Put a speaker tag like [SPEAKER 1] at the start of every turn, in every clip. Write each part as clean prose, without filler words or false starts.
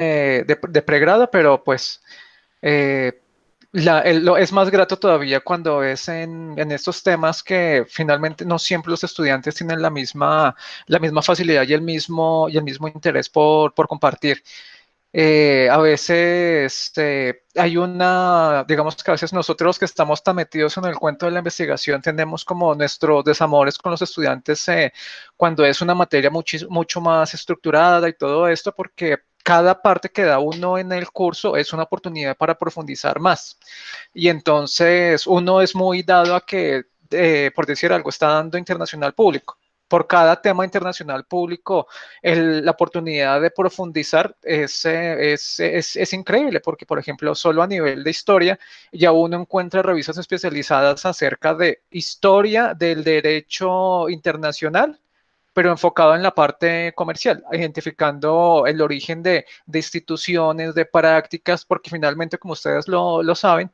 [SPEAKER 1] de pregrado, pero pues eh, es más grato todavía cuando es en estos temas que finalmente no siempre los estudiantes tienen la misma facilidad y el mismo interés por compartir. A veces hay digamos que a veces nosotros que estamos tan metidos en el cuento de la investigación tenemos como nuestros desamores con los estudiantes cuando es una materia mucho más estructurada y todo esto, porque cada parte que da uno en el curso es una oportunidad para profundizar más. Y entonces uno es muy dado a que, por decir algo, está dando internacional público. Por cada tema internacional público, la oportunidad de profundizar es increíble, porque, por ejemplo, solo a nivel de historia, ya uno encuentra revistas especializadas acerca de historia del derecho internacional, pero enfocado en la parte comercial, identificando el origen de instituciones, de prácticas, porque finalmente, como ustedes lo saben,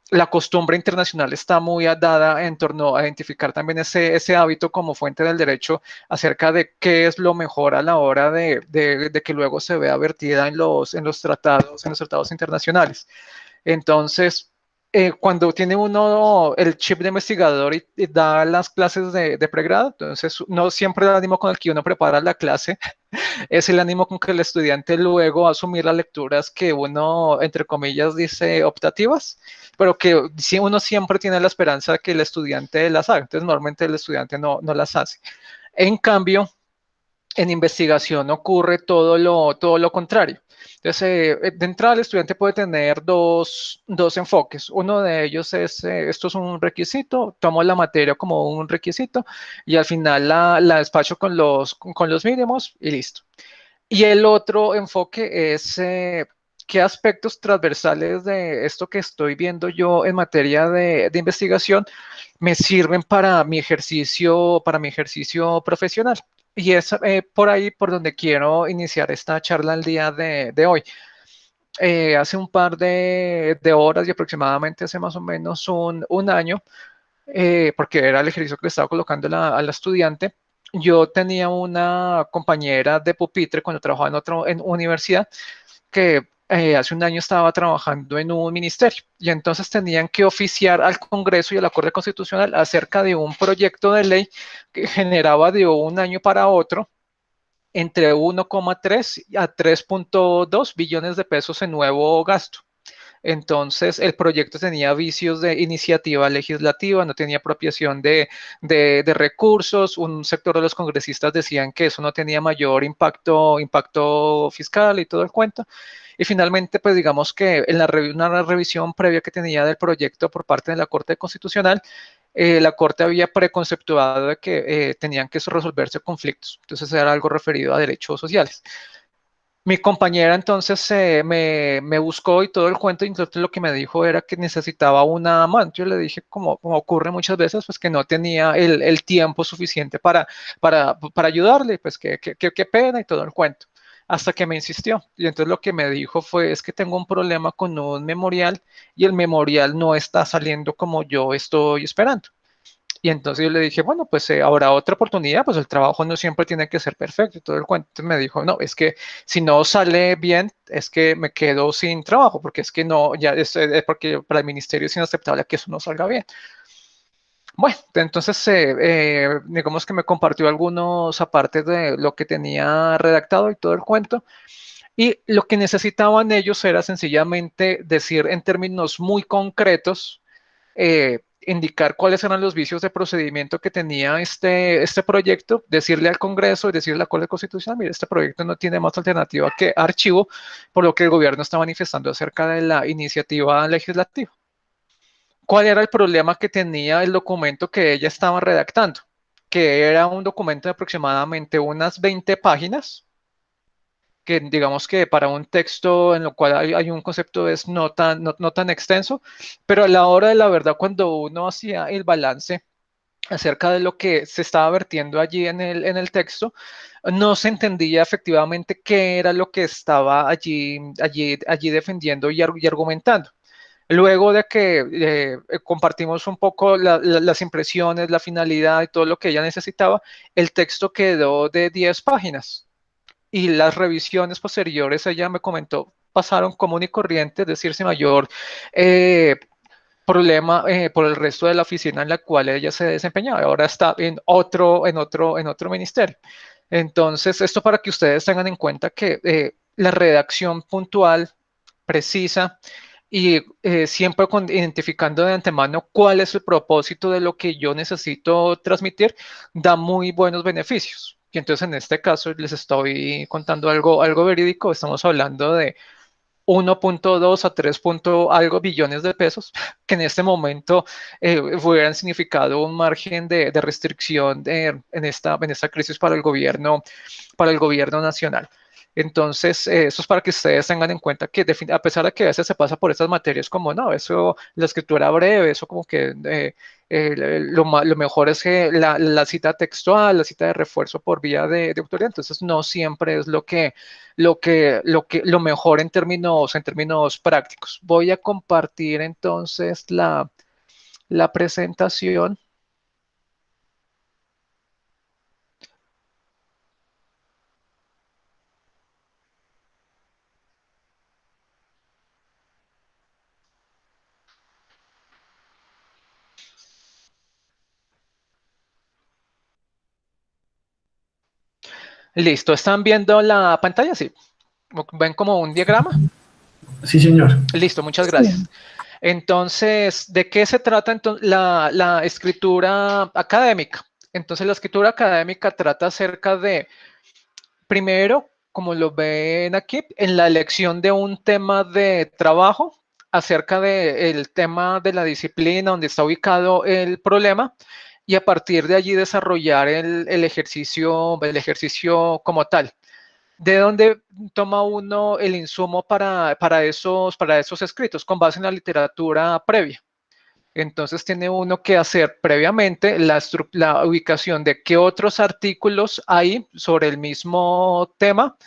[SPEAKER 1] la costumbre internacional está muy dada en torno a identificar también ese hábito como fuente del derecho acerca de qué es lo mejor a la hora de que luego se vea vertida en los tratados internacionales. Entonces, cuando tiene uno el chip de investigador y da las clases de pregrado, entonces no siempre el ánimo con el que uno prepara la clase es el ánimo con que el estudiante luego va a asumir las lecturas que uno, entre comillas, dice optativas, pero que si uno siempre tiene la esperanza de que el estudiante las haga. Entonces, normalmente el estudiante no las hace. En cambio, en investigación ocurre todo lo contrario. Entonces, de entrada, el estudiante puede tener dos enfoques. Uno de ellos es, esto es un requisito, tomo la materia como un requisito y al final la despacho con los mínimos y listo. Y el otro enfoque es qué aspectos transversales de esto que estoy viendo yo en materia de investigación me sirven para mi ejercicio profesional. Y es por ahí por donde quiero iniciar esta charla el día de hoy. Hace un par de horas y aproximadamente hace más o menos un año, porque era el ejercicio que le estaba colocando a la estudiante, yo tenía una compañera de pupitre cuando trabajaba en universidad que hace un año estaba trabajando en un ministerio y entonces tenían que oficiar al Congreso y a la Corte Constitucional acerca de un proyecto de ley que generaba de un año para otro entre 1,3 a 3,2 billones de pesos en nuevo gasto. Entonces, el proyecto tenía vicios de iniciativa legislativa, no tenía apropiación de recursos. Un sector de los congresistas decían que eso no tenía mayor impacto fiscal y todo el cuento. Y finalmente, pues digamos que en una revisión previa que tenía del proyecto por parte de la Corte Constitucional, la Corte había preconceptuado de que tenían que resolverse conflictos. Entonces era algo referido a derechos sociales. Mi compañera entonces me buscó y todo el cuento, y entonces lo que me dijo era que necesitaba una amante. Yo le dije, como ocurre muchas veces, pues que no tenía el tiempo suficiente para ayudarle, pues qué pena y todo el cuento. Hasta que me insistió. Y entonces lo que me dijo fue, es que tengo un problema con un memorial y el memorial no está saliendo como yo estoy esperando. Y entonces yo le dije, bueno, pues habrá otra oportunidad, pues el trabajo no siempre tiene que ser perfecto y todo el cuento. Entonces me dijo, no, es que si no sale bien, es que me quedo sin trabajo, porque es que no, ya es porque para el ministerio es inaceptable que eso no salga bien. Bueno, entonces digamos que me compartió algunos apartes de lo que tenía redactado y todo el cuento. Y lo que necesitaban ellos era sencillamente decir en términos muy concretos, indicar cuáles eran los vicios de procedimiento que tenía este proyecto, decirle al Congreso y decirle a la Corte Constitucional, mire, este proyecto no tiene más alternativa que archivo, por lo que el gobierno está manifestando acerca de la iniciativa legislativa. ¿Cuál era el problema que tenía el documento que ella estaba redactando? Que era un documento de aproximadamente unas 20 páginas, que digamos que para un texto en lo cual hay un concepto es no tan extenso, pero a la hora de la verdad, cuando uno hacía el balance acerca de lo que se estaba vertiendo allí en el texto, no se entendía efectivamente qué era lo que estaba allí defendiendo y argumentando. Luego de que compartimos un poco las impresiones, la finalidad y todo lo que ella necesitaba, el texto quedó de 10 páginas. y las revisiones posteriores, ella me comentó, pasaron común y corriente, es decir, sin mayor eh, problema por el resto de la oficina en la cual ella se desempeñaba. Ahora está en otro ministerio. Entonces, esto para que ustedes tengan en cuenta que la redacción puntual, precisa y siempre identificando de antemano cuál es el propósito de lo que yo necesito transmitir, da muy buenos beneficios. Y entonces en este caso les estoy contando algo verídico. Estamos hablando de 1.2 a 3 algo billones de pesos, que en este momento hubieran significado un margen de restricción en esta crisis para el gobierno nacional. Entonces, eso es para que ustedes tengan en cuenta que a pesar de que a veces se pasa por estas materias como, no, eso, la escritura breve, eso como que lo mejor es que la cita textual, la cita de refuerzo por vía de autoría, entonces no siempre es lo mejor en términos prácticos. Voy a compartir entonces la presentación. Listo, ¿están viendo la pantalla? Sí. ¿Ven como un diagrama?
[SPEAKER 2] Sí, señor.
[SPEAKER 1] Listo, muchas gracias. Entonces, ¿de qué se trata entonces la escritura académica? Entonces, la escritura académica trata acerca de, primero, como lo ven aquí, en la elección de un tema de trabajo, acerca del tema de la disciplina donde está ubicado el problema, y a partir de allí desarrollar el ejercicio como tal. ¿De dónde toma uno el insumo para esos escritos? Con base en la literatura previa. Entonces tiene uno que hacer previamente la ubicación de qué otros artículos hay sobre el mismo tema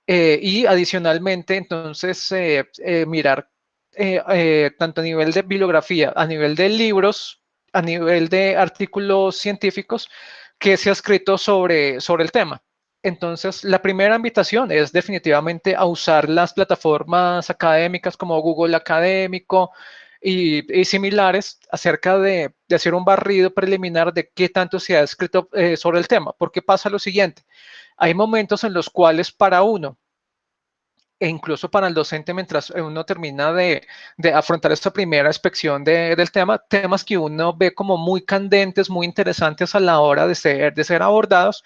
[SPEAKER 1] y adicionalmente entonces mirar tanto a nivel de bibliografía, a nivel de libros, a nivel de artículos científicos que se ha escrito sobre el tema. Entonces, la primera invitación es definitivamente a usar las plataformas académicas como Google Académico y similares acerca de hacer un barrido preliminar de qué tanto se ha escrito sobre el tema, porque pasa lo siguiente. Hay momentos en los cuales para uno e incluso para el docente mientras uno termina de afrontar esta primera inspección del tema, temas que uno ve como muy candentes, muy interesantes a la hora de ser abordados,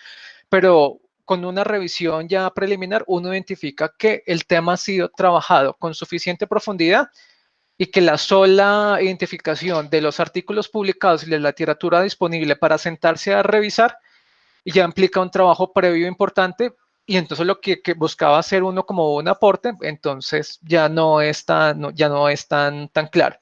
[SPEAKER 1] pero con una revisión ya preliminar, uno identifica que el tema ha sido trabajado con suficiente profundidad y que la sola identificación de los artículos publicados y de la literatura disponible para sentarse a revisar ya implica un trabajo previo importante y entonces lo que buscaba hacer uno como un aporte, entonces ya no es tan claro.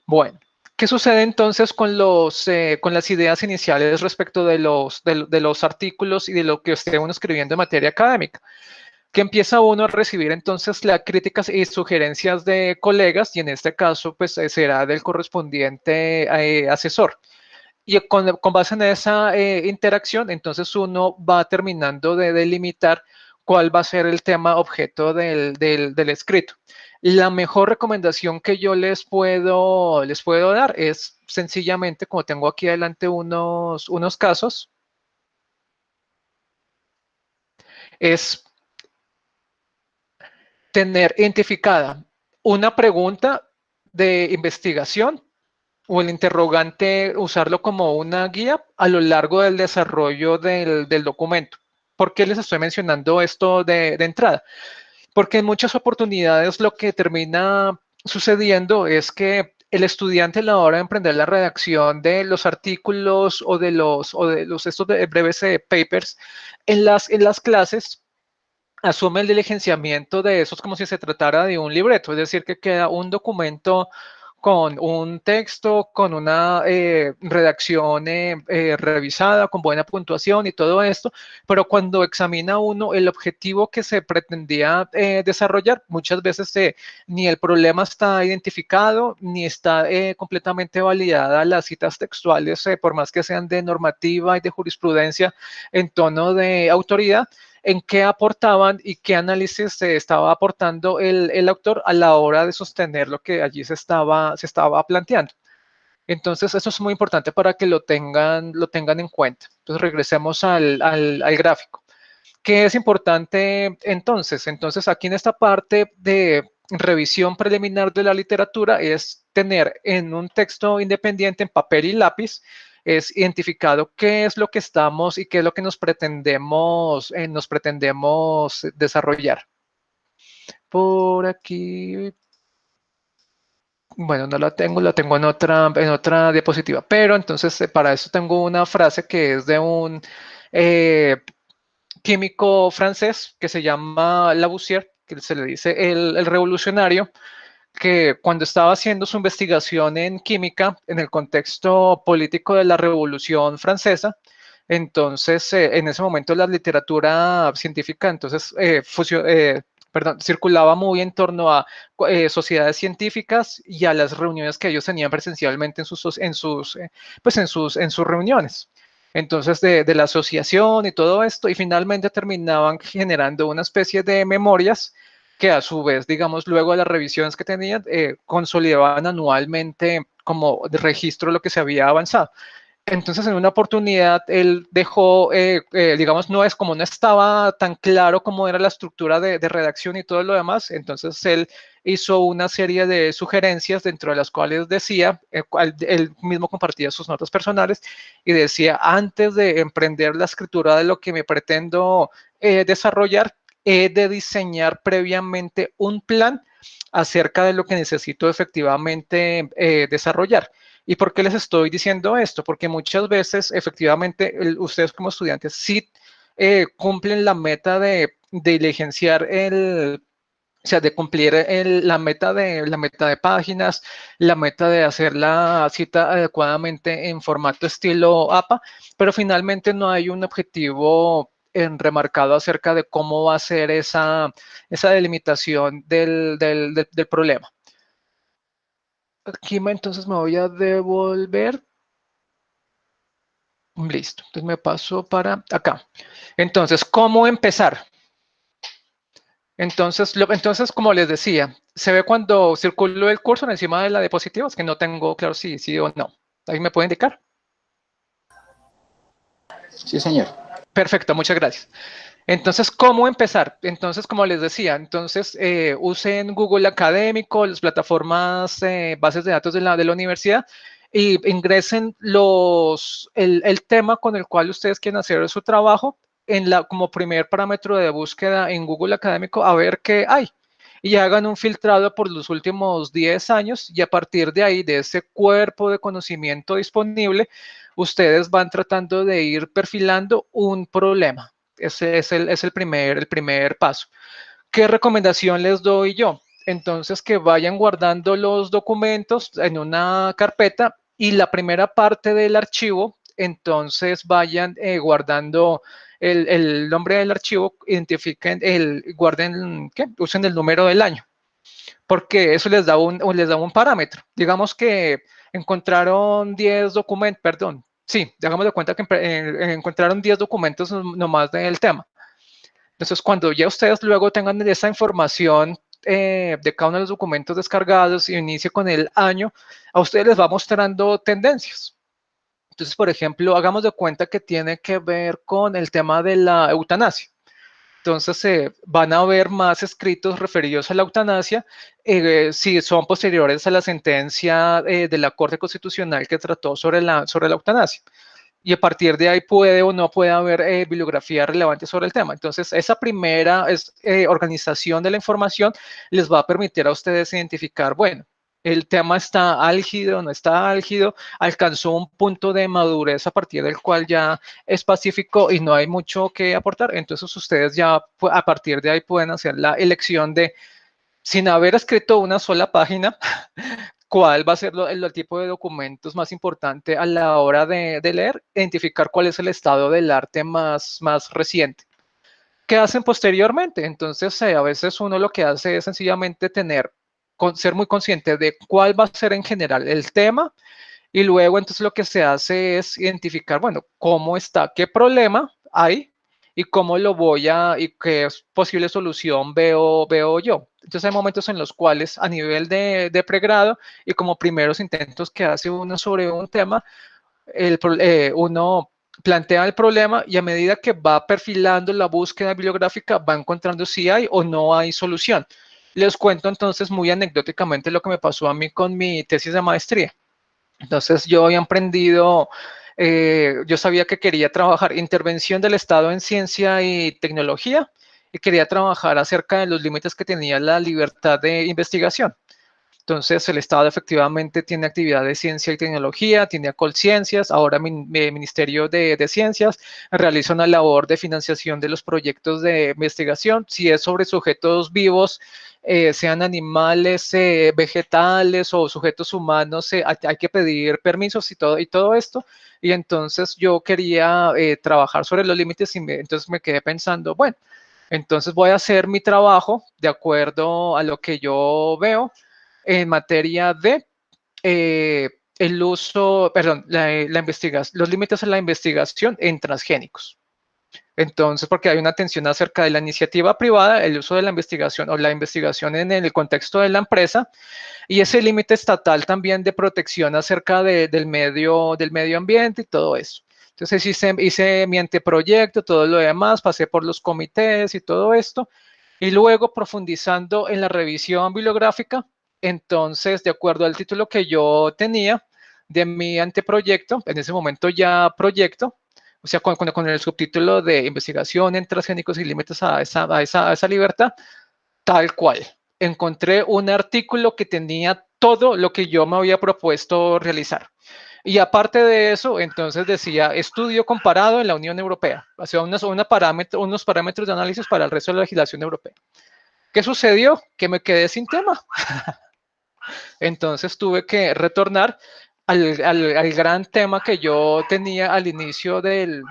[SPEAKER 1] Bueno, ¿qué sucede entonces con las ideas iniciales respecto de los artículos y de lo que esté uno escribiendo en materia académica? Que empieza uno a recibir entonces las críticas y sugerencias de colegas y en este caso pues será del correspondiente asesor. Y con base en esa interacción, entonces uno va terminando de delimitar cuál va a ser el tema objeto del escrito. La mejor recomendación que yo les puedo dar es sencillamente, como tengo aquí adelante unos casos, es tener identificada una pregunta de investigación o el interrogante, usarlo como una guía a lo largo del desarrollo del documento. ¿Por qué les estoy mencionando esto de entrada? Porque en muchas oportunidades lo que termina sucediendo es que el estudiante a la hora de emprender la redacción de los artículos o de los estos breves papers en las clases asume el diligenciamiento de esos como si se tratara de un libreto, es decir, que queda un documento con un texto, con una redacción revisada, con buena puntuación y todo esto, pero cuando examina uno el objetivo que se pretendía desarrollar, muchas veces ni el problema está identificado, ni está completamente validada las citas textuales, por más que sean de normativa y de jurisprudencia en tono de autoridad. en qué aportaban y qué análisis se estaba aportando el autor a la hora de sostener lo que allí se estaba planteando. Entonces, eso es muy importante para que lo tengan en cuenta. Entonces, regresemos al gráfico. ¿Qué es importante entonces? Entonces, aquí en esta parte de revisión preliminar de la literatura es tener en un texto independiente en papel y lápiz, es identificado qué es lo que estamos y qué es lo que nos pretendemos desarrollar. Por aquí, bueno, no la tengo en otra diapositiva, pero entonces para eso tengo una frase que es de un eh, químico francés que se llama Lavoisier, que se le dice el revolucionario, que cuando estaba haciendo su investigación en química, en el contexto político de la Revolución Francesa, entonces en ese momento la literatura científica, entonces perdón, circulaba muy en torno a sociedades científicas y a las reuniones que ellos tenían presencialmente en sus reuniones. Entonces, de la asociación y todo esto, y finalmente terminaban generando una especie de memorias que a su vez, digamos, luego de las revisiones que tenían, consolidaban anualmente como de registro lo que se había avanzado. Entonces, en una oportunidad, él dejó, digamos, no es como no estaba tan claro cómo era la estructura de redacción y todo lo demás, entonces él hizo una serie de sugerencias dentro de las cuales decía, él mismo compartía sus notas personales y decía, antes de emprender la escritura de lo que me pretendo desarrollar, he de diseñar previamente un plan acerca de lo que necesito efectivamente desarrollar. ¿Y por qué les estoy diciendo esto? Porque muchas veces, efectivamente, ustedes como estudiantes sí cumplen la meta de diligenciar o sea, de cumplir la meta de páginas, la meta de hacer la cita adecuadamente en formato estilo APA, pero finalmente no hay un objetivo remarcado acerca de cómo va a ser esa delimitación del problema. Aquí entonces me voy a devolver. Listo. Entonces me paso para acá. Entonces, ¿cómo empezar? Entonces, como les decía, se ve cuando circuló el curso encima de la diapositiva, es que no tengo claro si sí o no. ¿Ahí me puede indicar?
[SPEAKER 2] Sí, señor.
[SPEAKER 1] Perfecto, muchas gracias. Entonces, ¿cómo empezar? Entonces, como les decía, entonces usen Google Académico, las plataformas, bases de datos de la universidad y ingresen el tema con el cual ustedes quieren hacer su trabajo como primer parámetro de búsqueda en Google Académico a ver qué hay. Y hagan un filtrado por los últimos 10 años y a partir de ahí, de ese cuerpo de conocimiento disponible, ustedes van tratando de ir perfilando un problema. Ese es el primer paso. ¿Qué recomendación les doy yo? Entonces, que vayan guardando los documentos en una carpeta y la primera parte del archivo, entonces vayan guardando el nombre del archivo, identifiquen, guarden, ¿qué? Usen el número del año, porque eso les da un parámetro. Digamos que encontraron 10 documentos, perdón, sí, hagamos de cuenta que encontraron 10 documentos nomás del tema. Entonces, cuando ya ustedes luego tengan esa información de cada uno de los documentos descargados y inicie con el año, a ustedes les va mostrando tendencias. Entonces, por ejemplo, hagamos de cuenta que tiene que ver con el tema de la eutanasia. Entonces, van a haber más escritos referidos a la eutanasia si son posteriores a la sentencia de la Corte Constitucional que trató sobre la eutanasia. Y a partir de ahí puede o no puede haber bibliografía relevante sobre el tema. Entonces, esa primera organización de la información les va a permitir a ustedes identificar, bueno, el tema está álgido, no está álgido, alcanzó un punto de madurez a partir del cual ya es pacífico y no hay mucho que aportar. Entonces, ustedes ya a partir de ahí pueden hacer la elección de, sin haber escrito una sola página, cuál va a ser el tipo de documentos más importante a la hora de leer, identificar cuál es el estado del arte más reciente. ¿Qué hacen posteriormente? Entonces, a veces uno lo que hace es sencillamente ser muy consciente de cuál va a ser en general el tema y luego entonces lo que se hace es identificar, bueno, cómo está, qué problema hay y cómo lo voy a, y qué posible solución veo yo. Entonces hay momentos en los cuales a nivel de pregrado y como primeros intentos que hace uno sobre un tema, uno plantea el problema y a medida que va perfilando la búsqueda bibliográfica va encontrando si hay o no hay solución. Les cuento entonces muy anecdóticamente lo que me pasó a mí con mi tesis de maestría. Entonces yo había emprendido, yo sabía que quería trabajar intervención del Estado en ciencia y tecnología y quería trabajar acerca de los límites que tenía la libertad de investigación. Entonces, el Estado efectivamente tiene actividad de ciencia y tecnología, tiene Colciencias, ahora Ministerio de Ciencias, realiza una labor de financiación de los proyectos de investigación. Si es sobre sujetos vivos, sean animales, vegetales o sujetos humanos, hay que pedir permisos y todo esto. Y entonces yo quería trabajar sobre los límites y entonces me quedé pensando, bueno, entonces voy a hacer mi trabajo de acuerdo a lo que yo veo en materia de el uso, perdón, la investigación, los límites a la investigación en transgénicos. Entonces, porque hay una tensión acerca de la iniciativa privada, el uso de la investigación o la investigación en el contexto de la empresa y ese límite estatal también de protección acerca del medio ambiente y todo eso. Entonces hice mi anteproyecto, todo lo demás, pasé por los comités y todo esto. Y luego profundizando en la revisión bibliográfica, entonces, de acuerdo al título que yo tenía de mi anteproyecto, en ese momento ya proyecto, o sea, con el subtítulo de investigación en transgénicos y límites a esa libertad, tal cual. Encontré un artículo que tenía todo lo que yo me había propuesto realizar. Y aparte de eso, entonces decía estudio comparado en la Unión Europea, o sea, unos parámetros de análisis para el resto de la legislación europea. ¿Qué sucedió? Que me quedé sin tema. Entonces tuve que retornar al gran tema que yo tenía al inicio del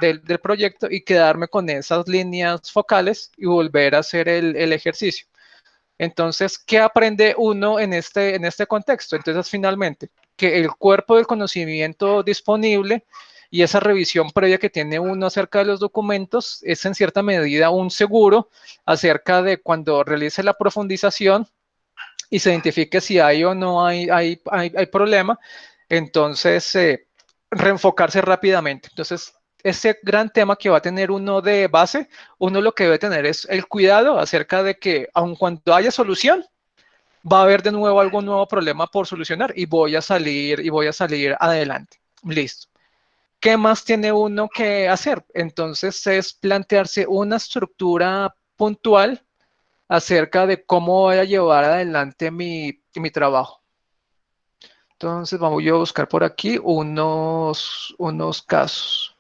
[SPEAKER 1] proyecto y quedarme con esas líneas focales y volver a hacer el ejercicio. Entonces, ¿qué aprende uno en este contexto? Entonces, finalmente, que el cuerpo del conocimiento disponible y esa revisión previa que tiene uno acerca de los documentos es en cierta medida un seguro acerca de cuando realice la profundización y se identifique si hay o no hay problema, entonces reenfocarse rápidamente. Entonces, ese gran tema que va a tener uno de base, uno lo que debe tener es el cuidado acerca de que aun cuando haya solución, va a haber de nuevo algún nuevo problema por solucionar y voy a salir adelante. Listo. ¿Qué más tiene uno que hacer? Entonces es plantearse una estructura puntual acerca de cómo voy a llevar adelante mi trabajo. Entonces vamos yo a buscar por aquí unos casos.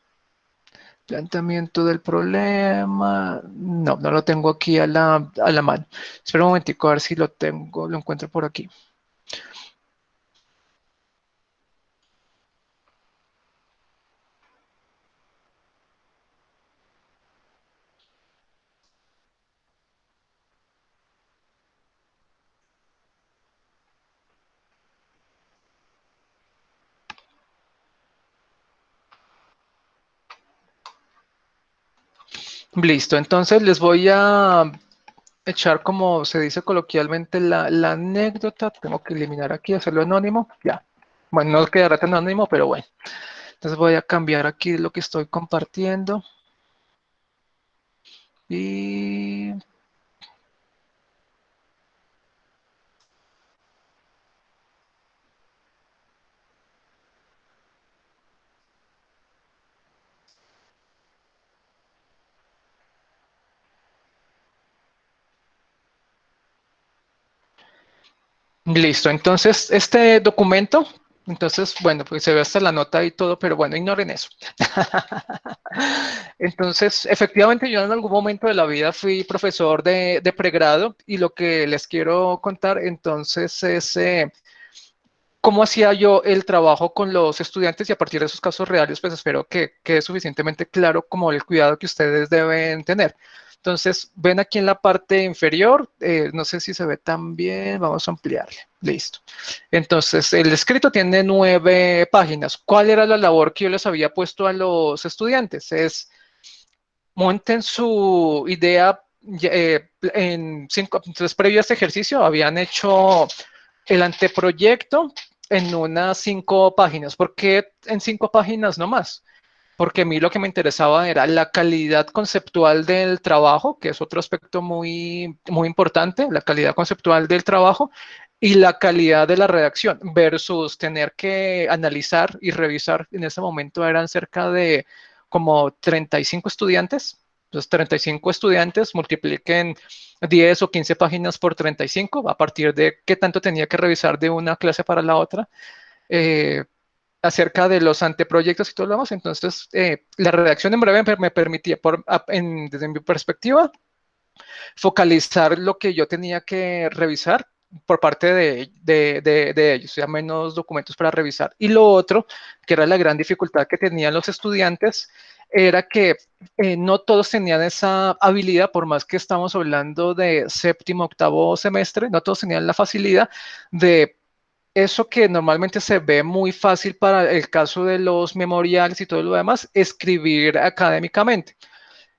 [SPEAKER 1] Planteamiento del problema. No, no lo tengo aquí a la mano. Espera un momentico a ver si lo tengo, lo encuentro por aquí. Listo, entonces les voy a echar, como se dice coloquialmente, la anécdota. Tengo que eliminar aquí, hacerlo anónimo. Ya. Bueno, no quedará tan anónimo, pero bueno. Entonces voy a cambiar aquí lo que estoy compartiendo. Y listo, entonces este documento, entonces, bueno, pues se ve hasta la nota y todo, pero bueno, ignoren eso. Entonces, efectivamente, yo en algún momento de la vida fui profesor de pregrado y lo que les quiero contar entonces es cómo hacía yo el trabajo con los estudiantes y a partir de esos casos reales, pues espero que quede suficientemente claro como el cuidado que ustedes deben tener. Entonces, ven aquí en la parte inferior, no sé si se ve tan bien, vamos a ampliarle. Listo. Entonces, el escrito tiene 9 páginas. ¿Cuál era la labor que yo les había puesto a los estudiantes? Es monten su idea entonces previo a este ejercicio habían hecho el anteproyecto en unas 5 páginas. ¿Por qué en 5 páginas no más? Porque a mí lo que me interesaba era la calidad conceptual del trabajo, que es otro aspecto muy, muy importante, la calidad conceptual del trabajo y la calidad de la redacción versus tener que analizar y revisar. En ese momento eran cerca de como 35 estudiantes. Los 35 estudiantes multipliquen 10 o 15 páginas por 35 a partir de qué tanto tenía que revisar de una clase para la otra. Eh, Acerca de los anteproyectos y todo lo demás. Entonces, la redacción en breve me permitía, desde mi perspectiva, focalizar lo que yo tenía que revisar por parte de ellos, o sea, menos documentos para revisar. Y lo otro, que era la gran dificultad que tenían los estudiantes, era que no todos tenían esa habilidad, por más que estamos hablando de séptimo, octavo semestre, no todos tenían la facilidad de eso que normalmente se ve muy fácil para el caso de los memoriales y todo lo demás, escribir académicamente.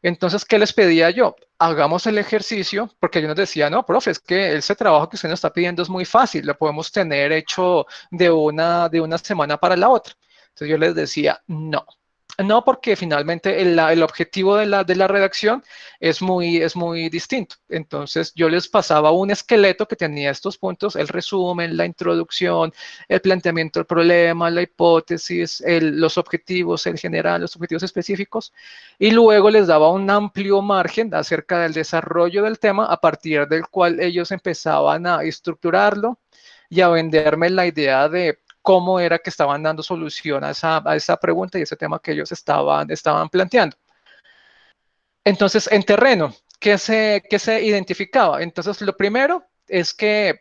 [SPEAKER 1] Entonces, ¿qué les pedía yo? Hagamos el ejercicio, porque yo nos decía, no, profe, es que ese trabajo que usted nos está pidiendo es muy fácil, lo podemos tener hecho de una semana para la otra. Entonces yo les decía, no. No, porque finalmente el objetivo de la redacción es muy distinto. Entonces yo les pasaba un esqueleto que tenía estos puntos, el resumen, la introducción, el planteamiento del problema, la hipótesis, los objetivos, el general, los objetivos específicos, y luego les daba un amplio margen acerca del desarrollo del tema a partir del cual ellos empezaban a estructurarlo y a venderme la idea de cómo era que estaban dando solución a esa pregunta y ese tema que ellos estaban planteando. Entonces, en terreno, ¿qué se identificaba? Entonces, lo primero es que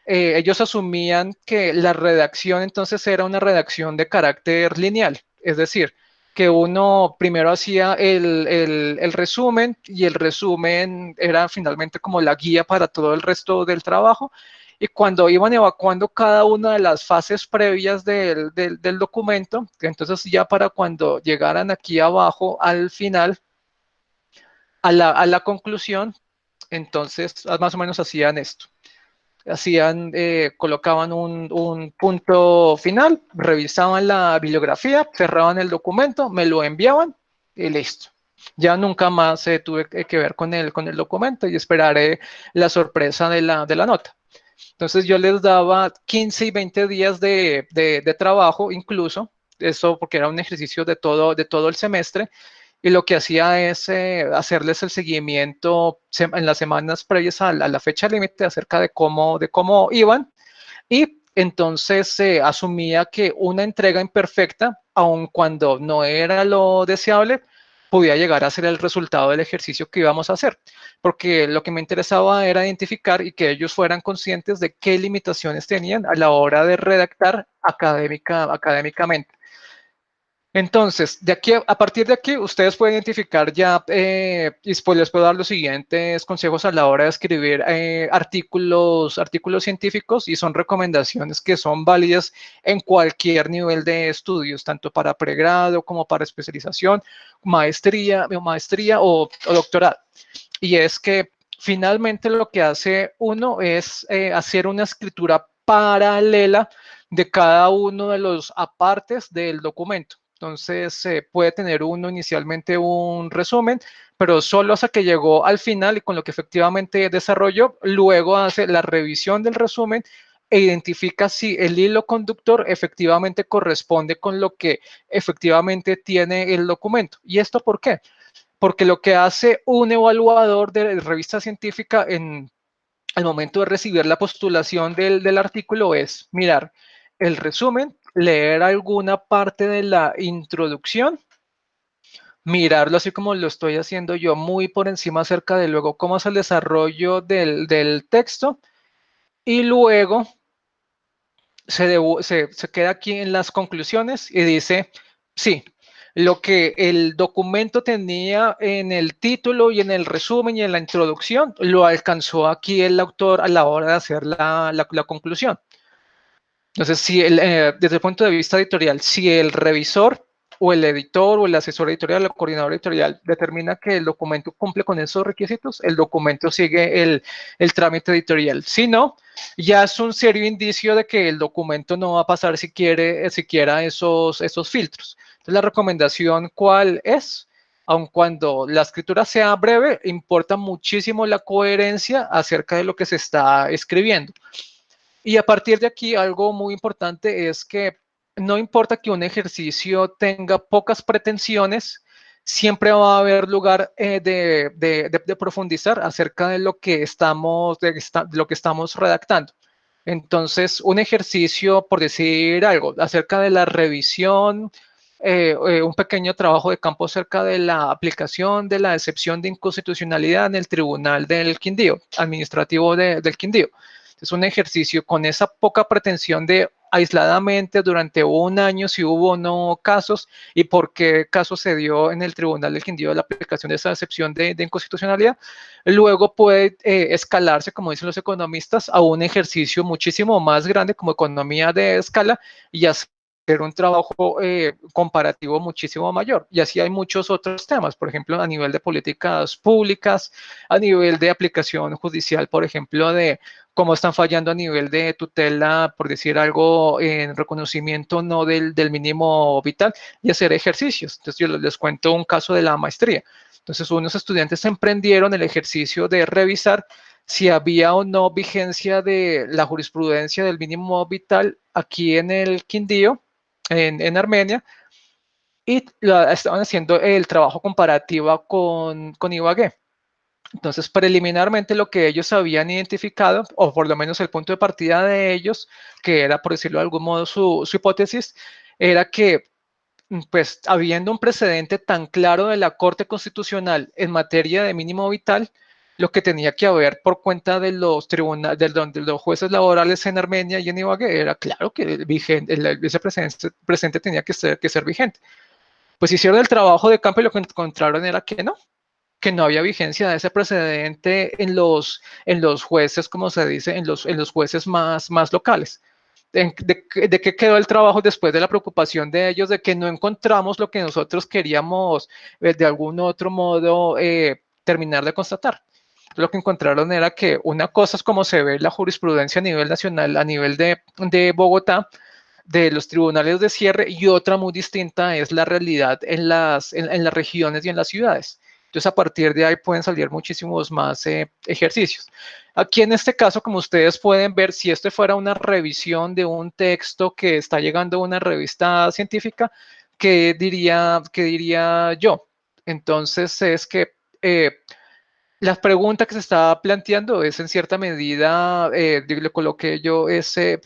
[SPEAKER 1] ellos asumían que la redacción entonces era una redacción de carácter lineal, es decir, que uno primero hacía el resumen y el resumen era finalmente como la guía para todo el resto del trabajo. Y cuando iban evacuando cada una de las fases previas del documento, entonces ya para cuando llegaran aquí abajo al final, a la conclusión, entonces más o menos hacían esto. Colocaban un punto final, revisaban la bibliografía, cerraban el documento, me lo enviaban y listo. Ya nunca más tuve que ver con el documento y esperaré la sorpresa de la nota. Entonces yo les daba 15 y 20 días de trabajo incluso, eso porque era un ejercicio de todo el semestre, y lo que hacía es hacerles el seguimiento en las semanas previas a la fecha límite acerca de cómo iban, y entonces se asumía que una entrega imperfecta, aun cuando no era lo deseable, podía llegar a ser el resultado del ejercicio que íbamos a hacer, porque lo que me interesaba era identificar y que ellos fueran conscientes de qué limitaciones tenían a la hora de redactar académicamente. Entonces, a partir de aquí, ustedes pueden identificar ya, y después les puedo dar los siguientes consejos a la hora de escribir artículos científicos, y son recomendaciones que son válidas en cualquier nivel de estudios, tanto para pregrado como para especialización, maestría o doctorado. Y es que finalmente lo que hace uno es hacer una escritura paralela de cada uno de los apartes del documento. Entonces, puede tener uno inicialmente un resumen, pero solo hasta que llegó al final y con lo que efectivamente desarrolló, luego hace la revisión del resumen e identifica si el hilo conductor efectivamente corresponde con lo que efectivamente tiene el documento. ¿Y esto por qué? Porque lo que hace un evaluador de revista científica al momento de recibir la postulación del artículo es mirar el resumen, leer alguna parte de la introducción, mirarlo así como lo estoy haciendo yo, muy por encima acerca de luego cómo es el desarrollo del texto, y luego se queda aquí en las conclusiones y dice, sí, lo que el documento tenía en el título y en el resumen y en la introducción, lo alcanzó aquí el autor a la hora de hacer la conclusión. Entonces, desde el punto de vista editorial, si el revisor o el editor o el asesor editorial, el coordinador editorial determina que el documento cumple con esos requisitos, el documento sigue el trámite editorial. Si no, ya es un serio indicio de que el documento no va a pasar siquiera esos filtros. Entonces, la recomendación, ¿cuál es? Aun cuando la escritura sea breve, importa muchísimo la coherencia acerca de lo que se está escribiendo. Y a partir de aquí, algo muy importante es que no importa que un ejercicio tenga pocas pretensiones, siempre va a haber lugar de profundizar acerca de lo que de lo que estamos redactando. Entonces, un ejercicio, por decir algo, acerca de la revisión, un pequeño trabajo de campo acerca de la aplicación de la excepción de inconstitucionalidad en el Tribunal del Quindío, administrativo del Quindío. Es un ejercicio con esa poca pretensión de aisladamente durante un año si hubo o no casos y por qué caso se dio en el Tribunal del Quindío la aplicación de esa excepción de inconstitucionalidad. Luego puede escalarse, como dicen los economistas, a un ejercicio muchísimo más grande como economía de escala y hacer un trabajo comparativo muchísimo mayor. Y así hay muchos otros temas, por ejemplo, a nivel de políticas públicas, a nivel de aplicación judicial, por ejemplo, de cómo están fallando a nivel de tutela, por decir algo, en reconocimiento no del mínimo vital y hacer ejercicios. Entonces, yo les cuento un caso de la maestría. Entonces, unos estudiantes emprendieron el ejercicio de revisar si había o no vigencia de la jurisprudencia del mínimo vital aquí en el Quindío, en Armenia, y estaban haciendo el trabajo comparativo con Ibagué. Entonces, preliminarmente lo que ellos habían identificado, o por lo menos el punto de partida de ellos, que era, por decirlo de algún modo, su hipótesis, era que, pues, habiendo un precedente tan claro de la Corte Constitucional en materia de mínimo vital, lo que tenía que haber por cuenta de los tribunales, de los jueces laborales en Armenia y en Ibagué, era claro que ese precedente tenía que ser vigente. Pues hicieron el trabajo de campo y lo que encontraron era que no había vigencia de ese precedente en los jueces, como se dice, en los jueces más locales. De qué quedó el trabajo después de la preocupación de ellos de que no encontramos lo que nosotros queríamos de algún otro modo terminar de constatar? Lo que encontraron era que una cosa es como se ve la jurisprudencia a nivel nacional, a nivel de Bogotá, de los tribunales de cierre, y otra muy distinta es la realidad en las regiones y en las ciudades. Entonces, a partir de ahí pueden salir muchísimos más ejercicios. Aquí en este caso, como ustedes pueden ver, si este fuera una revisión de un texto que está llegando a una revista científica, qué diría yo? Entonces, es que la pregunta que se está planteando es en cierta medida, le coloqué yo ese,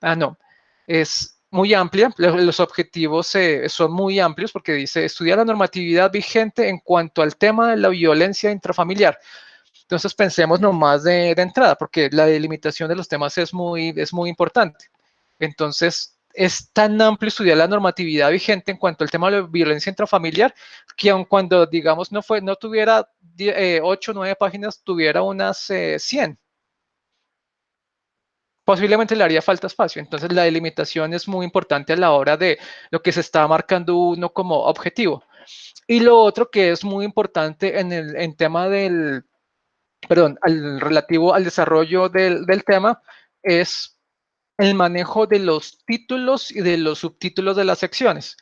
[SPEAKER 1] no, es muy amplia, los objetivos son muy amplios porque dice estudiar la normatividad vigente en cuanto al tema de la violencia intrafamiliar. Entonces pensemos nomás de entrada, porque la delimitación de los temas es muy importante. Entonces, es tan amplio estudiar la normatividad vigente en cuanto al tema de la violencia intrafamiliar, que aun cuando, digamos, no tuviera 8 o 9 páginas, tuviera unas 100. Posiblemente le haría falta espacio. Entonces, la delimitación es muy importante a la hora de lo que se está marcando uno como objetivo. Y lo otro que es muy importante en tema perdón, relativo al desarrollo del tema es el manejo de los títulos y de los subtítulos de las secciones.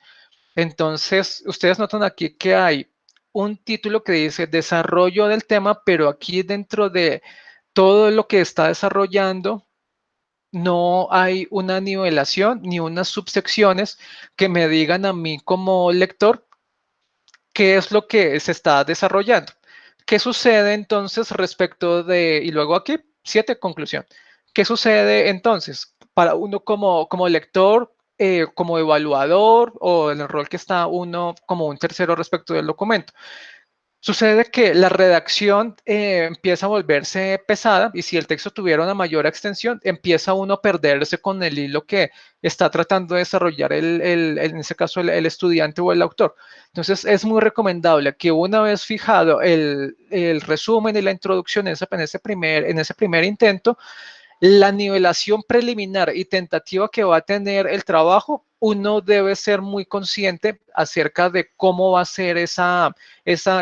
[SPEAKER 1] Entonces, ustedes notan aquí que hay un título que dice desarrollo del tema, pero aquí dentro de todo lo que está desarrollando, no hay una nivelación ni unas subsecciones que me digan a mí como lector qué es lo que se está desarrollando. ¿Qué sucede entonces respecto de, y luego aquí, 7, conclusión. ¿Qué sucede entonces para uno como lector, como evaluador o en el rol que está uno como un tercero respecto del documento? Sucede que la redacción empieza a volverse pesada y si el texto tuviera una mayor extensión, empieza uno a perderse con el hilo que está tratando de desarrollar en ese caso el estudiante o el autor. Entonces es muy recomendable que una vez fijado el resumen y la introducción en ese primer intento, la nivelación preliminar y tentativa que va a tener el trabajo, uno debe ser muy consciente acerca de cómo va a ser esa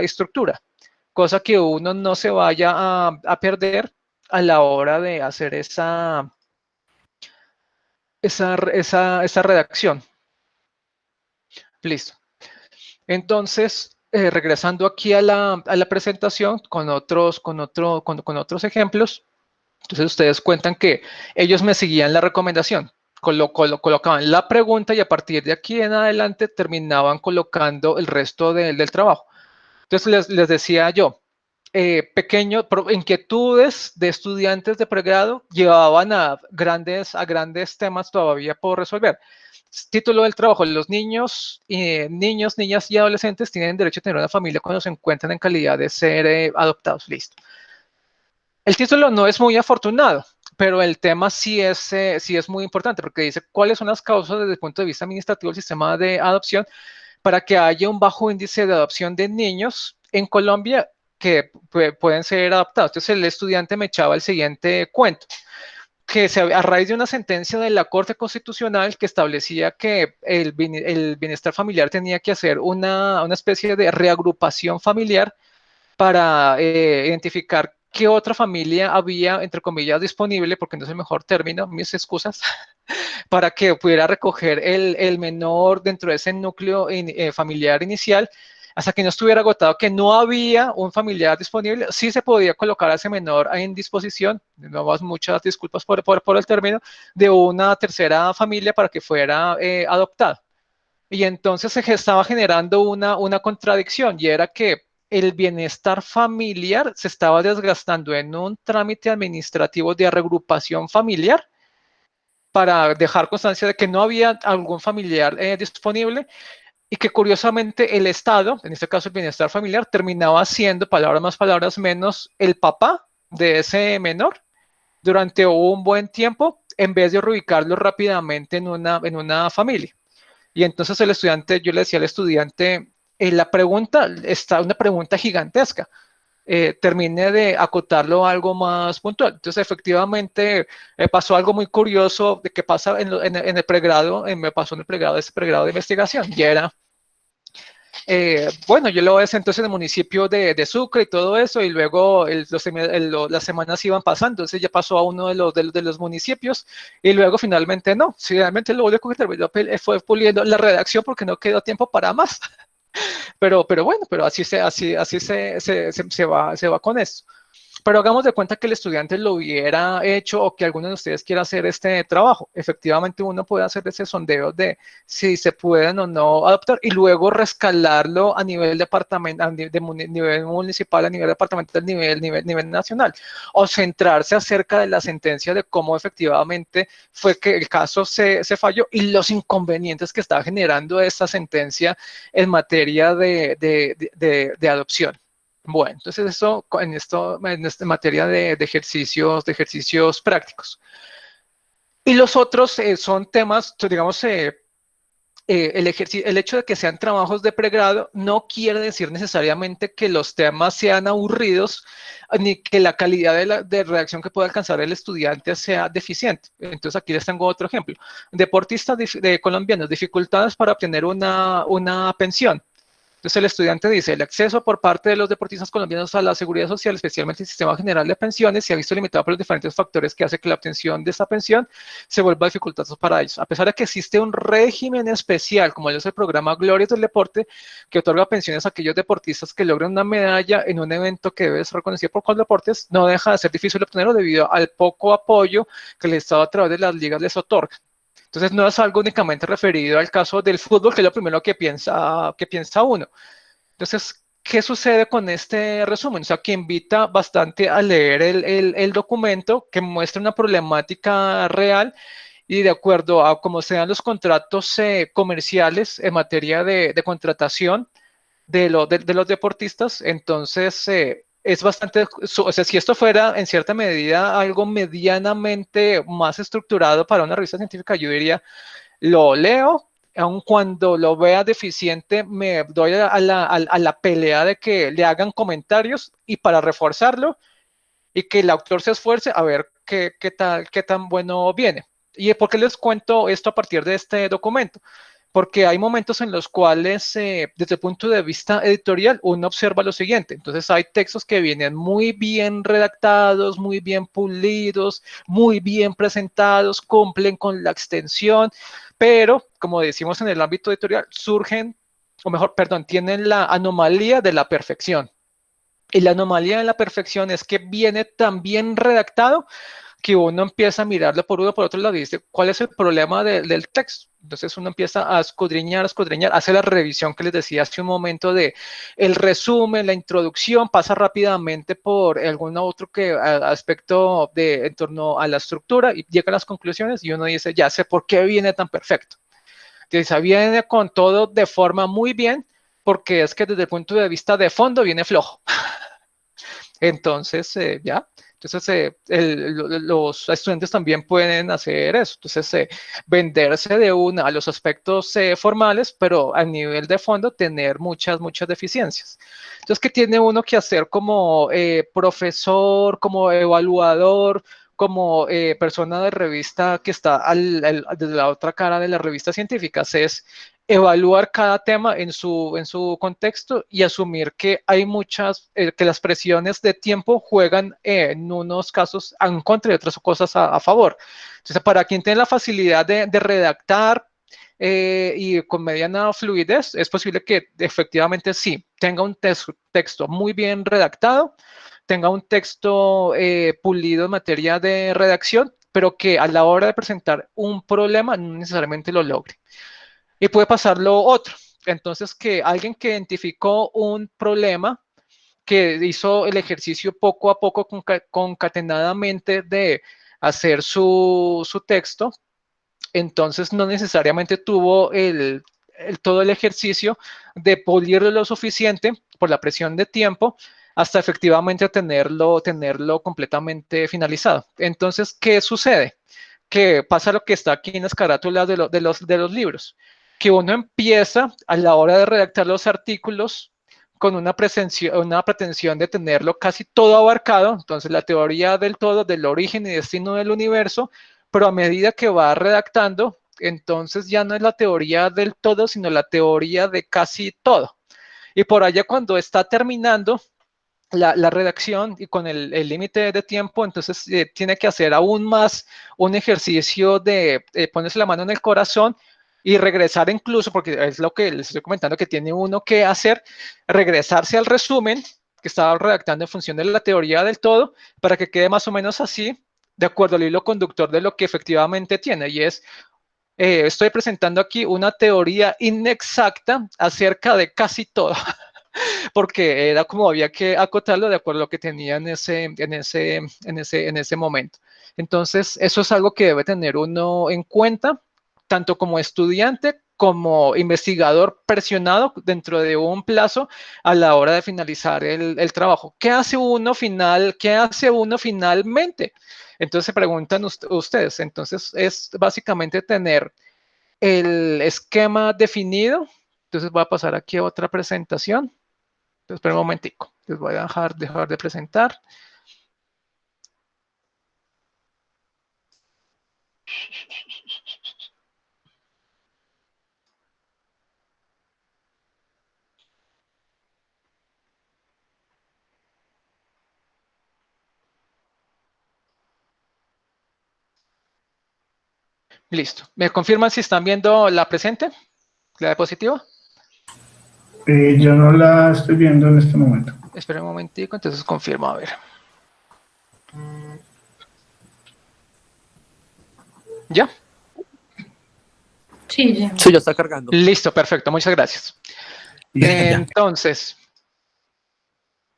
[SPEAKER 1] estructura, cosa que uno no se vaya a perder a la hora de hacer esa redacción. Listo. Entonces, regresando aquí a la presentación con otros ejemplos, entonces ustedes cuentan que ellos me seguían la recomendación, colocaban la pregunta y a partir de aquí en adelante terminaban colocando el resto del trabajo. Entonces les decía yo, pequeño, inquietudes de estudiantes de pregrado llevaban a grandes temas todavía por resolver. Título del trabajo: los niños, niñas y adolescentes tienen derecho a tener una familia cuando se encuentran en calidad de ser adoptados. Listo. El título no es muy afortunado, pero el tema sí es muy importante porque dice cuáles son las causas desde el punto de vista administrativo del sistema de adopción para que haya un bajo índice de adopción de niños en Colombia que pueden ser adoptados. Entonces el estudiante me echaba el siguiente cuento, que a raíz de una sentencia de la Corte Constitucional que establecía que el bienestar familiar tenía que hacer una especie de reagrupación familiar para identificar qué otra familia había, entre comillas, disponible, porque no es el mejor término, mis excusas, para que pudiera recoger el menor dentro de ese núcleo familiar inicial, hasta que no estuviera agotado, que no había un familiar disponible, sí se podía colocar a ese menor en disposición, de nuevo, muchas disculpas por el término, de una tercera familia para que fuera adoptado. Y entonces se estaba generando una contradicción, y era que el bienestar familiar se estaba desgastando en un trámite administrativo de regrupación familiar para dejar constancia de que no había algún familiar disponible, y que curiosamente el Estado, en este caso el bienestar familiar, terminaba siendo, palabras más, palabras menos, el papá de ese menor durante un buen tiempo, en vez de reubicarlo rápidamente en una familia. Y entonces el estudiante, yo le decía al estudiante, la pregunta está una pregunta gigantesca. Terminé de acotarlo a algo más puntual. Entonces, efectivamente, pasó algo muy curioso de que pasa en el pregrado, me pasó en el pregrado, ese pregrado de investigación, y era, bueno, yo lo ves entonces en el municipio de Sucre y todo eso, y luego las semanas iban pasando, entonces ya pasó a uno de los municipios, y luego finalmente no, finalmente lo único que terminó fue puliendo la redacción porque no quedó tiempo para más. Pero bueno, pero así se va con esto. Pero hagamos de cuenta que el estudiante lo hubiera hecho o que alguno de ustedes quiera hacer este trabajo. Efectivamente, uno puede hacer ese sondeo de si se pueden o no adoptar y luego rescalarlo a nivel departamental, nivel municipal, a nivel departamental, nivel nacional. O centrarse acerca de la sentencia de cómo efectivamente fue que el caso se falló y los inconvenientes que está generando esta sentencia en materia de adopción. Bueno, entonces eso en esta materia de ejercicios prácticos. Y los otros son temas, digamos, el hecho de que sean trabajos de pregrado no quiere decir necesariamente que los temas sean aburridos ni que la calidad de redacción que pueda alcanzar el estudiante sea deficiente. Entonces aquí les tengo otro ejemplo. Deportistas colombianos, dificultades para obtener una pensión. Entonces el estudiante dice, el acceso por parte de los deportistas colombianos a la seguridad social, especialmente el sistema general de pensiones, se ha visto limitado por los diferentes factores que hace que la obtención de esta pensión se vuelva dificultosa para ellos. A pesar de que existe un régimen especial, como es el programa Glorias del Deporte, que otorga pensiones a aquellos deportistas que logran una medalla en un evento que debe ser reconocido por Coldeportes, no deja de ser difícil obtenerlo debido al poco apoyo que el Estado a través de las ligas les otorga. Entonces no es algo únicamente referido al caso del fútbol, que es lo primero que piensa uno. Entonces, ¿qué sucede con este resumen? O sea, que invita bastante a leer el documento, que muestra una problemática real y de acuerdo a cómo sean los contratos comerciales en materia de contratación de los deportistas, entonces es bastante, o sea, si esto fuera en cierta medida algo medianamente más estructurado para una revista científica, yo diría, lo leo, aun cuando lo vea deficiente, me doy a la pelea de que le hagan comentarios y para reforzarlo y que el autor se esfuerce a ver qué tan bueno viene. ¿Y por qué les cuento esto a partir de este documento? Porque hay momentos en los cuales, desde el punto de vista editorial, uno observa lo siguiente. Entonces, hay textos que vienen muy bien redactados, muy bien pulidos, muy bien presentados, cumplen con la extensión, pero, como decimos en el ámbito editorial, surgen, o mejor, perdón, tienen la anomalía de la perfección. Y la anomalía de la perfección es que viene tan bien redactado que uno empieza a mirarlo por uno por otro lado y dice, ¿cuál es el problema del texto? Entonces uno empieza a escudriñar, hace la revisión que les decía hace un momento de el resumen, la introducción, pasa rápidamente por algún otro aspecto en torno a la estructura y llega a las conclusiones y uno dice, ya sé por qué viene tan perfecto. Entonces viene con todo de forma muy bien, porque es que desde el punto de vista de fondo viene flojo. Entonces, ya. Entonces, los estudiantes también pueden hacer eso. Entonces, venderse de una a los aspectos formales, pero a nivel de fondo tener muchas deficiencias. Entonces, ¿qué tiene uno que hacer como profesor, como evaluador, como persona de revista que está desde la otra cara de las revistas científicas? Es evaluar cada tema en su contexto y asumir que hay que las presiones de tiempo juegan en unos casos en contra y otras cosas a favor. Entonces, para quien tiene la facilidad de redactar y con mediana fluidez, es posible que efectivamente sí, tenga un texto muy bien redactado, tenga un texto pulido en materia de redacción, pero que a la hora de presentar un problema no necesariamente lo logre. Y puede pasar lo otro. Entonces, que alguien que identificó un problema, que hizo el ejercicio poco a poco concatenadamente de hacer su texto, entonces no necesariamente tuvo todo el ejercicio de pulirlo lo suficiente por la presión de tiempo hasta efectivamente tenerlo completamente finalizado. Entonces, ¿qué sucede? Que pasa lo que está aquí en las carátulas de los libros, que uno empieza a la hora de redactar los artículos con una pretensión de tenerlo casi todo abarcado, entonces la teoría del todo, del origen y destino del universo, pero a medida que va redactando, entonces ya no es la teoría del todo, sino la teoría de casi todo. Y por allá cuando está terminando, la redacción y con el límite de tiempo, entonces tiene que hacer aún más un ejercicio de ponerse la mano en el corazón y regresar incluso, porque es lo que les estoy comentando que tiene uno que hacer, regresarse al resumen que estaba redactando en función de la teoría del todo, para que quede más o menos así, de acuerdo al hilo conductor de lo que efectivamente tiene, y es, estoy presentando aquí una teoría inexacta acerca de casi todo. Porque era como había que acotarlo de acuerdo a lo que tenía en ese momento. Entonces, eso es algo que debe tener uno en cuenta, tanto como estudiante como investigador presionado dentro de un plazo a la hora de finalizar el trabajo. ¿Qué hace uno finalmente? Entonces se preguntan ustedes. Entonces es básicamente tener el esquema definido. Entonces voy a pasar aquí a otra presentación. Entonces, espera un momentico. Les voy a dejar de presentar. Listo. ¿Me confirman si están viendo la presente? ¿La diapositiva?
[SPEAKER 2] Yo no la estoy viendo en este momento.
[SPEAKER 1] Espera un momentico, entonces confirmo, a ver. ¿Ya?
[SPEAKER 3] Sí, ya.
[SPEAKER 4] Sí, ya está cargando.
[SPEAKER 1] Listo, perfecto, muchas gracias.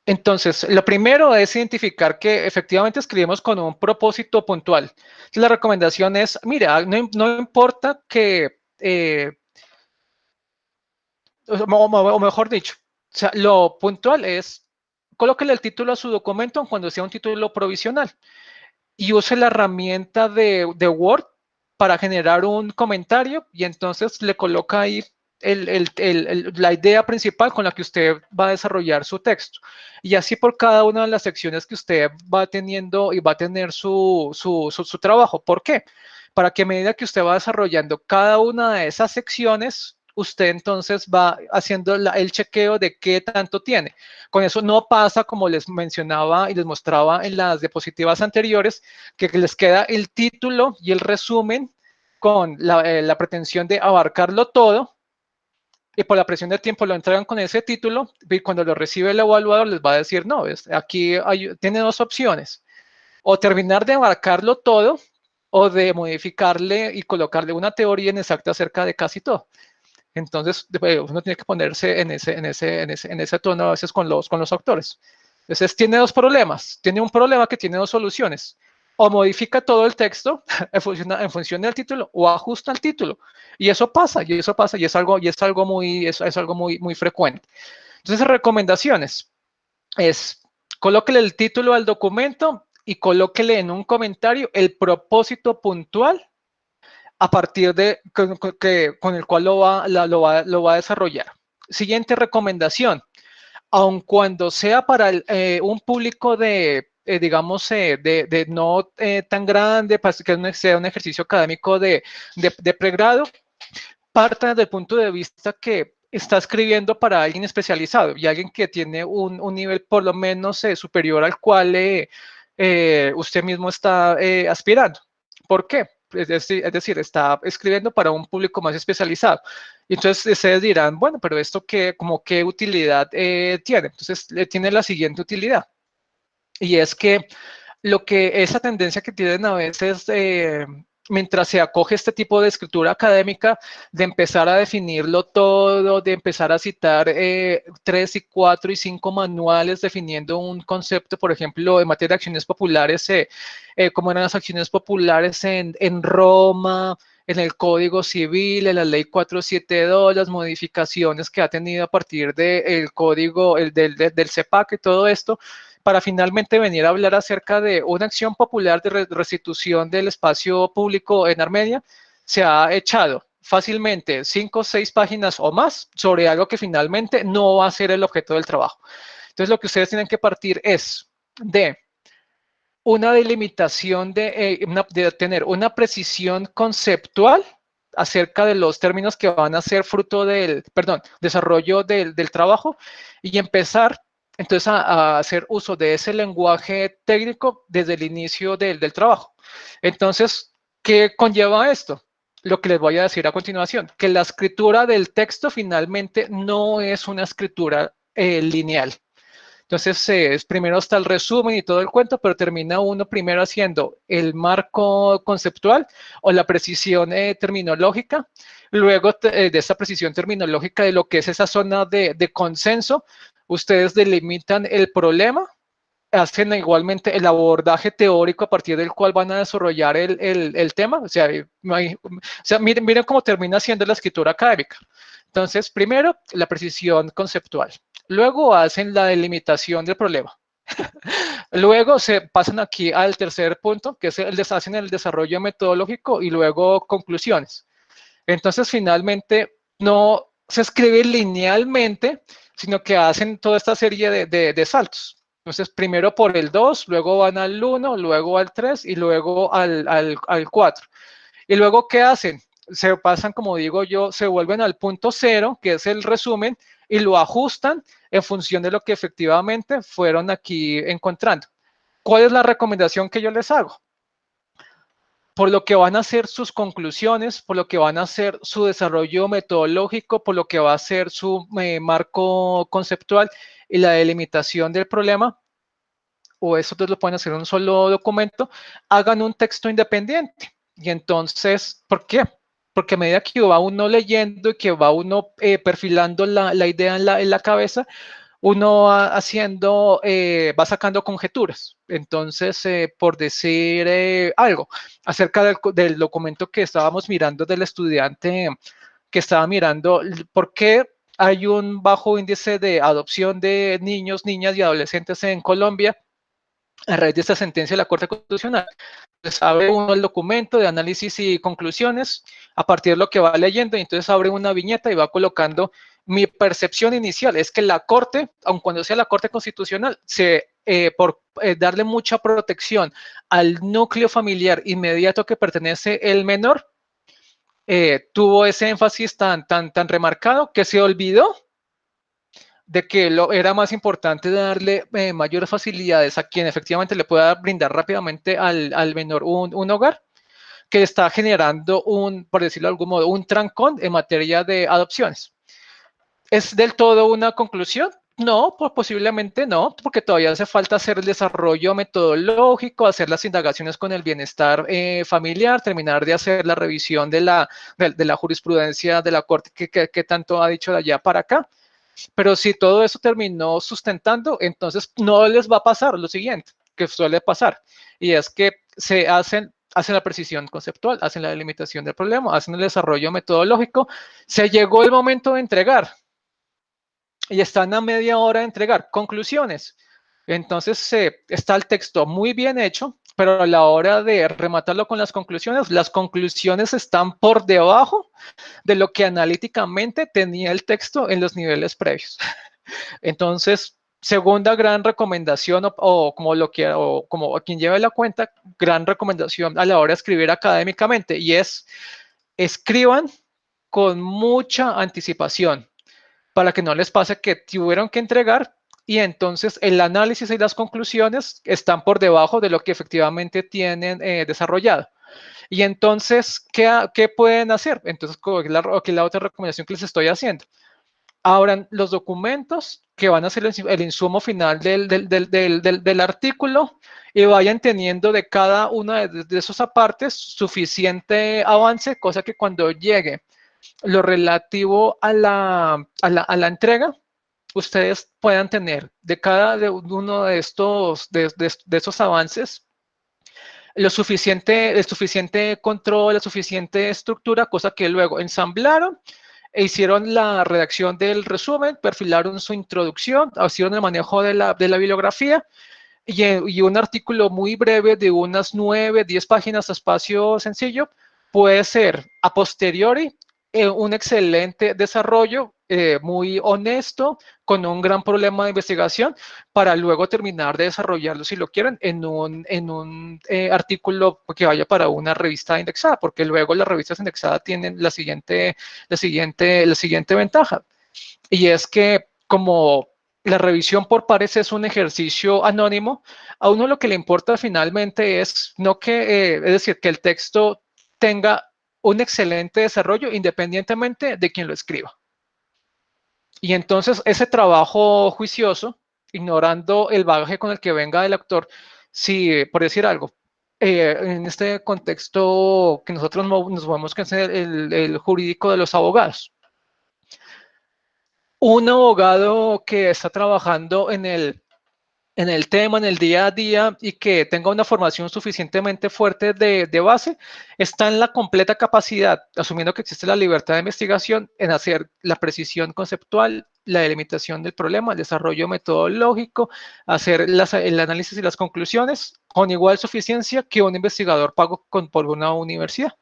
[SPEAKER 1] Entonces, lo primero es identificar que efectivamente escribimos con un propósito puntual. Entonces, la recomendación es, mira, no importa que, o mejor dicho, o sea, lo puntual es, colóquele el título a su documento cuando sea un título provisional y use la herramienta de Word para generar un comentario y entonces le coloca ahí la idea principal con la que usted va a desarrollar su texto. Y así por cada una de las secciones que usted va teniendo y va a tener su trabajo. ¿Por qué? para que a medida que usted va desarrollando cada una de esas secciones, usted entonces va haciendo el chequeo de qué tanto tiene. Con eso no pasa, como les mencionaba y les mostraba en las diapositivas anteriores, que les queda el título y el resumen con la pretensión de abarcarlo todo, y por la presión del tiempo lo entregan con ese título, y cuando lo recibe el evaluador les va a decir, no, aquí tiene dos opciones, o terminar de abarcarlo todo, o de modificarle y colocarle una teoría inexacta acerca de casi todo. Entonces, uno tiene que ponerse en ese tono a veces con los autores. Entonces, tiene dos problemas. Tiene un problema que tiene dos soluciones. O modifica todo el texto en función del título, o ajusta el título. Y eso pasa, y es algo muy frecuente. Entonces, recomendaciones es colóquele el título al documento y colóquele en un comentario el propósito puntual a partir de con el cual lo va a desarrollar. Siguiente recomendación, aun cuando sea para un público digamos, de no tan grande, para que sea un ejercicio académico de pregrado, parte desde el punto de vista que está escribiendo para alguien especializado y alguien que tiene un nivel por lo menos superior al cual usted mismo está aspirando. ¿Por qué? Es decir, está escribiendo para un público más especializado. Entonces, ustedes dirán, bueno, pero esto qué utilidad tiene. Entonces, tiene la siguiente utilidad. Y es que esa tendencia que tienen a veces, mientras se acoge este tipo de escritura académica, de empezar a definirlo todo, de empezar a citar 3 y 4 y 5 manuales definiendo un concepto, por ejemplo, en materia de acciones populares, como eran las acciones populares en Roma, en el Código Civil, en la Ley 472, las modificaciones que ha tenido a partir del código, del CEPAC y todo esto, para finalmente venir a hablar acerca de una acción popular de restitución del espacio público en Armenia, se ha echado fácilmente 5 o 6 páginas o más sobre algo que finalmente no va a ser el objeto del trabajo. Entonces, lo que ustedes tienen que partir es de una delimitación de tener una precisión conceptual acerca de los términos que van a ser fruto desarrollo del trabajo, y empezar entonces a hacer uso de ese lenguaje técnico desde el inicio del trabajo. Entonces, ¿qué conlleva esto? Lo que les voy a decir a continuación, que la escritura del texto finalmente no es una escritura lineal. Entonces, primero está el resumen y todo el cuento, pero termina uno primero haciendo el marco conceptual o la precisión terminológica. Luego de esa precisión terminológica de lo que es esa zona de consenso, ustedes delimitan el problema, hacen igualmente el abordaje teórico a partir del cual van a desarrollar el tema. O sea, miren cómo termina siendo la escritura académica. Entonces, primero, la precisión conceptual. Luego hacen la delimitación del problema. Luego se pasan aquí al tercer punto, que es hacen el desarrollo metodológico y luego conclusiones. Entonces, finalmente, no se escribe linealmente, sino que hacen toda esta serie de saltos. Entonces, primero por el 2, luego van al 1, luego al 3 y luego al 4. Y luego, ¿qué hacen? Se pasan, como digo yo, se vuelven al punto 0, que es el resumen, y lo ajustan en función de lo que efectivamente fueron aquí encontrando. ¿Cuál es la recomendación que yo les hago? Por lo que van a ser sus conclusiones, por lo que van a ser su desarrollo metodológico, por lo que va a ser su marco conceptual y la delimitación del problema, o eso ustedes lo pueden hacer en un solo documento, hagan un texto independiente. Y entonces, ¿por qué? Porque a medida que va uno leyendo y que va uno perfilando la idea en la cabeza, uno va haciendo, va sacando conjeturas. Entonces, por decir algo acerca del documento que estábamos mirando del estudiante que estaba mirando, ¿por qué hay un bajo índice de adopción de niños, niñas y adolescentes en Colombia a raíz de esta sentencia de la Corte Constitucional? Entonces abre uno el documento de análisis y conclusiones a partir de lo que va leyendo, y entonces abre una viñeta y va colocando: mi percepción inicial es que la Corte, aun cuando sea la Corte Constitucional, se por darle mucha protección al núcleo familiar inmediato que pertenece el menor, tuvo ese énfasis tan remarcado que se olvidó de que era más importante darle mayores facilidades a quien efectivamente le pueda brindar rápidamente al menor un hogar, que está generando por decirlo de algún modo, un trancón en materia de adopciones. ¿Es del todo una conclusión? No, pues posiblemente no, porque todavía hace falta hacer el desarrollo metodológico, hacer las indagaciones con el bienestar familiar, terminar de hacer la revisión de la jurisprudencia de la Corte que tanto ha dicho de allá para acá. Pero si todo eso terminó sustentando, entonces no les va a pasar lo siguiente que suele pasar, y es que hacen la precisión conceptual, hacen la delimitación del problema, hacen el desarrollo metodológico, se llegó el momento de entregar y están a media hora de entregar conclusiones. Entonces está el texto muy bien hecho, pero a la hora de rematarlo con las conclusiones están por debajo de lo que analíticamente tenía el texto en los niveles previos. Entonces, segunda gran recomendación, o como lo quiera, o como quien lleve la cuenta, gran recomendación a la hora de escribir académicamente, y es escriban con mucha anticipación para que no les pase que tuvieron que entregar y entonces el análisis y las conclusiones están por debajo de lo que efectivamente tienen desarrollado. Y entonces, ¿qué pueden hacer? Entonces, aquí la otra recomendación que les estoy haciendo. Abran los documentos que van a ser el insumo final del artículo y vayan teniendo de cada una de esos apartes suficiente avance, cosa que cuando llegue lo relativo a la entrega, ustedes puedan tener de cada uno de esos avances el suficiente control, la suficiente estructura, cosa que luego ensamblaron e hicieron la redacción del resumen, perfilaron su introducción, hicieron el manejo de la bibliografía y un artículo muy breve de unas 9, 10 páginas a espacio sencillo puede ser a posteriori un excelente desarrollo, muy honesto, con un gran problema de investigación, para luego terminar de desarrollarlo, si lo quieren, en un artículo que vaya para una revista indexada, porque luego las revistas indexadas tienen la siguiente ventaja, y es que como la revisión por pares es un ejercicio anónimo, a uno lo que le importa finalmente es no que, es decir, que el texto tenga un excelente desarrollo independientemente de quien lo escriba. Y entonces ese trabajo juicioso, ignorando el bagaje con el que venga el autor, si, por decir algo, en este contexto que nosotros nos movemos, que es el jurídico de los abogados, un abogado que está trabajando en el tema, en el día a día, y que tenga una formación suficientemente fuerte de base, está en la completa capacidad, asumiendo que existe la libertad de investigación, en hacer la precisión conceptual, la delimitación del problema, el desarrollo metodológico, hacer el análisis y las conclusiones con igual suficiencia que un investigador pago por una universidad.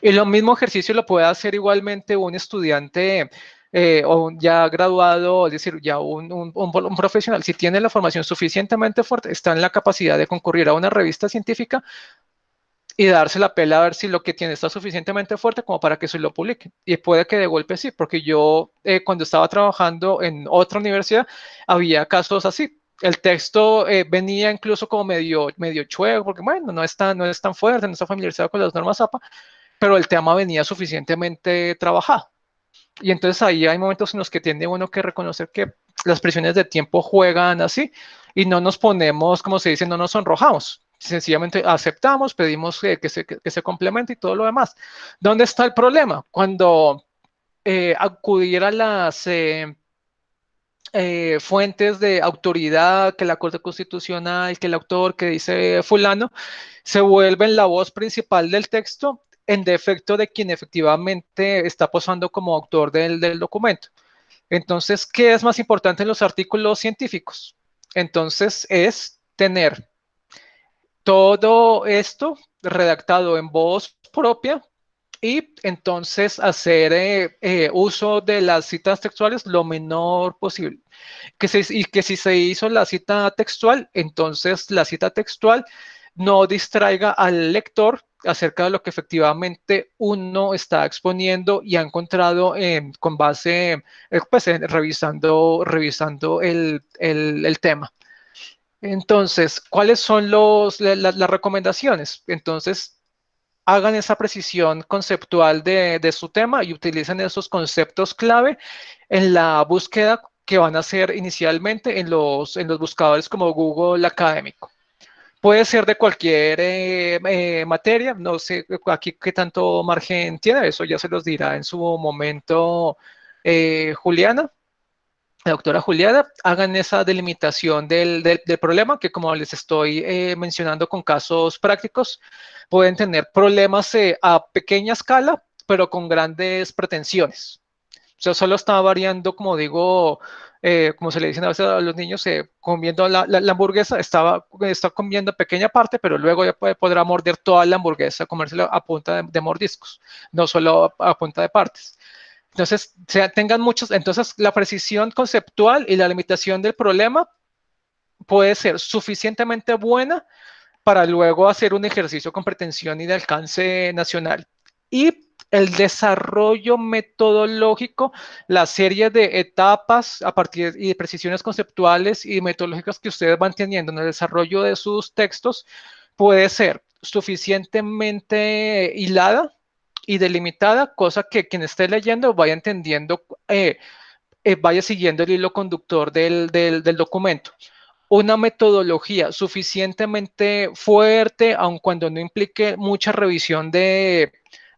[SPEAKER 1] Y lo mismo ejercicio lo puede hacer igualmente un estudiante o ya graduado, es decir, ya un profesional. Si tiene la formación suficientemente fuerte, está en la capacidad de concurrir a una revista científica y darse la pela a ver si lo que tiene está suficientemente fuerte como para que se lo publique. Y puede que de golpe sí, porque yo cuando estaba trabajando en otra universidad había casos así. El texto venía incluso como medio chueco, porque bueno, no es tan fuerte, no está familiarizado con las normas APA, pero el tema venía suficientemente trabajado. Y entonces ahí hay momentos en los que tiene uno que reconocer que las presiones de tiempo juegan así y no nos ponemos, como se dice, no nos sonrojamos. Sencillamente aceptamos, pedimos que se complemente y todo lo demás. ¿Dónde está el problema? Cuando acudir a las fuentes de autoridad, que la Corte Constitucional, que el autor, que dice fulano, se vuelven la voz principal del texto en defecto de quien efectivamente está posando como autor del documento. Entonces, ¿qué es más importante en los artículos científicos? Entonces, es tener todo esto redactado en voz propia, y entonces hacer uso de las citas textuales lo menor posible. Y que si se hizo la cita textual, entonces la cita textual no distraiga al lector acerca de lo que efectivamente uno está exponiendo y ha encontrado con base, pues, revisando el tema. Entonces, ¿cuáles son las recomendaciones? Entonces, hagan esa precisión conceptual de su tema y utilicen esos conceptos clave en la búsqueda que van a hacer inicialmente en los buscadores como Google Académico. Puede ser de cualquier materia, no sé aquí qué tanto margen tiene, eso ya se los dirá en su momento Juliana, la doctora Juliana, hagan esa delimitación del problema, que como les estoy mencionando con casos prácticos, pueden tener problemas a pequeña escala, pero con grandes pretensiones. O sea, solo está variando, como digo, como se le dicen a veces a los niños, comiendo la hamburguesa, está comiendo pequeña parte, pero luego ya podrá morder toda la hamburguesa, comérsela a punta de mordiscos, no solo a punta de partes. Entonces, tengan muchos, entonces la precisión conceptual y la limitación del problema puede ser suficientemente buena para luego hacer un ejercicio con pretensión y de alcance nacional. Y el desarrollo metodológico, la serie de etapas a partir y de precisiones conceptuales y metodológicas que ustedes van teniendo en el desarrollo de sus textos, puede ser suficientemente hilada y delimitada, cosa que quien esté leyendo vaya entendiendo, vaya siguiendo el hilo conductor del documento. Una metodología suficientemente fuerte, aun cuando no implique mucha revisión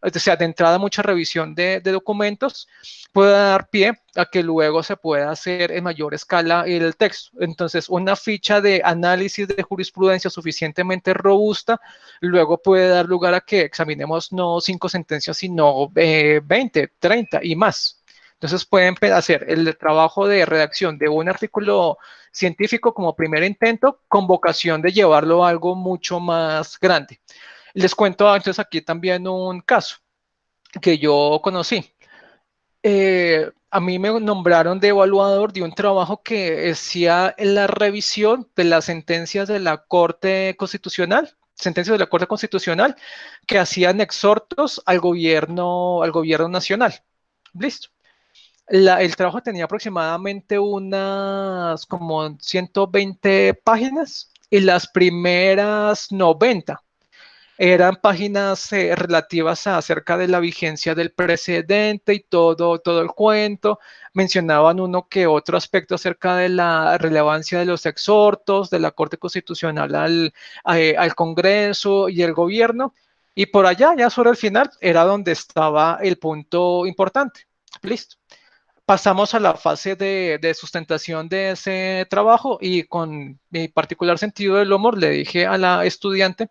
[SPEAKER 1] o sea, de entrada mucha revisión de documentos, puede dar pie a que luego se pueda hacer en mayor escala el texto. Entonces, una ficha de análisis de jurisprudencia suficientemente robusta, luego puede dar lugar a que examinemos no 5 sentencias, sino 20, 30 y más. Entonces pueden hacer el trabajo de redacción de un artículo científico como primer intento con vocación de llevarlo a algo mucho más grande. Les cuento entonces aquí también un caso que yo conocí. A mí me nombraron de evaluador de un trabajo que hacía la revisión de las sentencias de la Corte Constitucional, sentencias de la Corte Constitucional que hacían exhortos al gobierno nacional. Listo. El trabajo tenía aproximadamente unas como 120 páginas y las primeras 90 eran páginas relativas acerca de la vigencia del precedente y todo el cuento. Mencionaban uno que otro aspecto acerca de la relevancia de los exhortos de la Corte Constitucional al Congreso y el gobierno. Y por allá, ya sobre el final, era donde estaba el punto importante. Listo. Pasamos a la fase de sustentación de ese trabajo y con mi particular sentido del humor le dije a la estudiante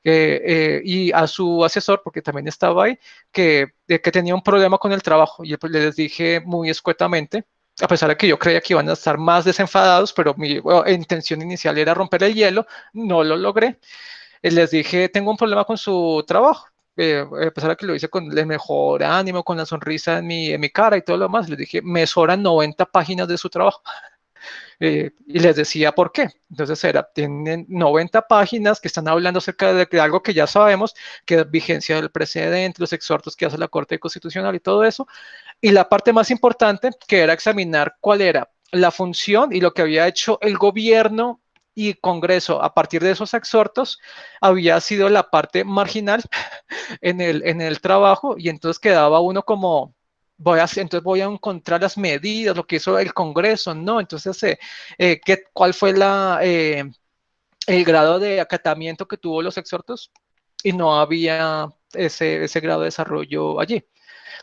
[SPEAKER 1] y a su asesor, porque también estaba ahí, que tenía un problema con el trabajo y pues les dije muy escuetamente, a pesar de que yo creía que iban a estar más desenfadados, pero mi intención inicial era romper el hielo, no lo logré. Les dije, tengo un problema con su trabajo. A pesar de que lo hice con el mejor ánimo, con la sonrisa en mi cara y todo lo demás, les dije, me sobran 90 páginas de su trabajo. Y les decía por qué. Entonces tienen 90 páginas que están hablando acerca de algo que ya sabemos, que es vigencia del precedente, los exhortos que hace la Corte Constitucional y todo eso. Y la parte más importante, que era examinar cuál era la función y lo que había hecho el gobierno y Congreso a partir de esos exhortos, había sido la parte marginal en el trabajo y entonces quedaba uno como, entonces voy a encontrar las medidas, lo que hizo el Congreso, ¿no? Entonces, ¿cuál fue el grado de acatamiento que tuvo los exhortos? Y no había ese grado de desarrollo allí.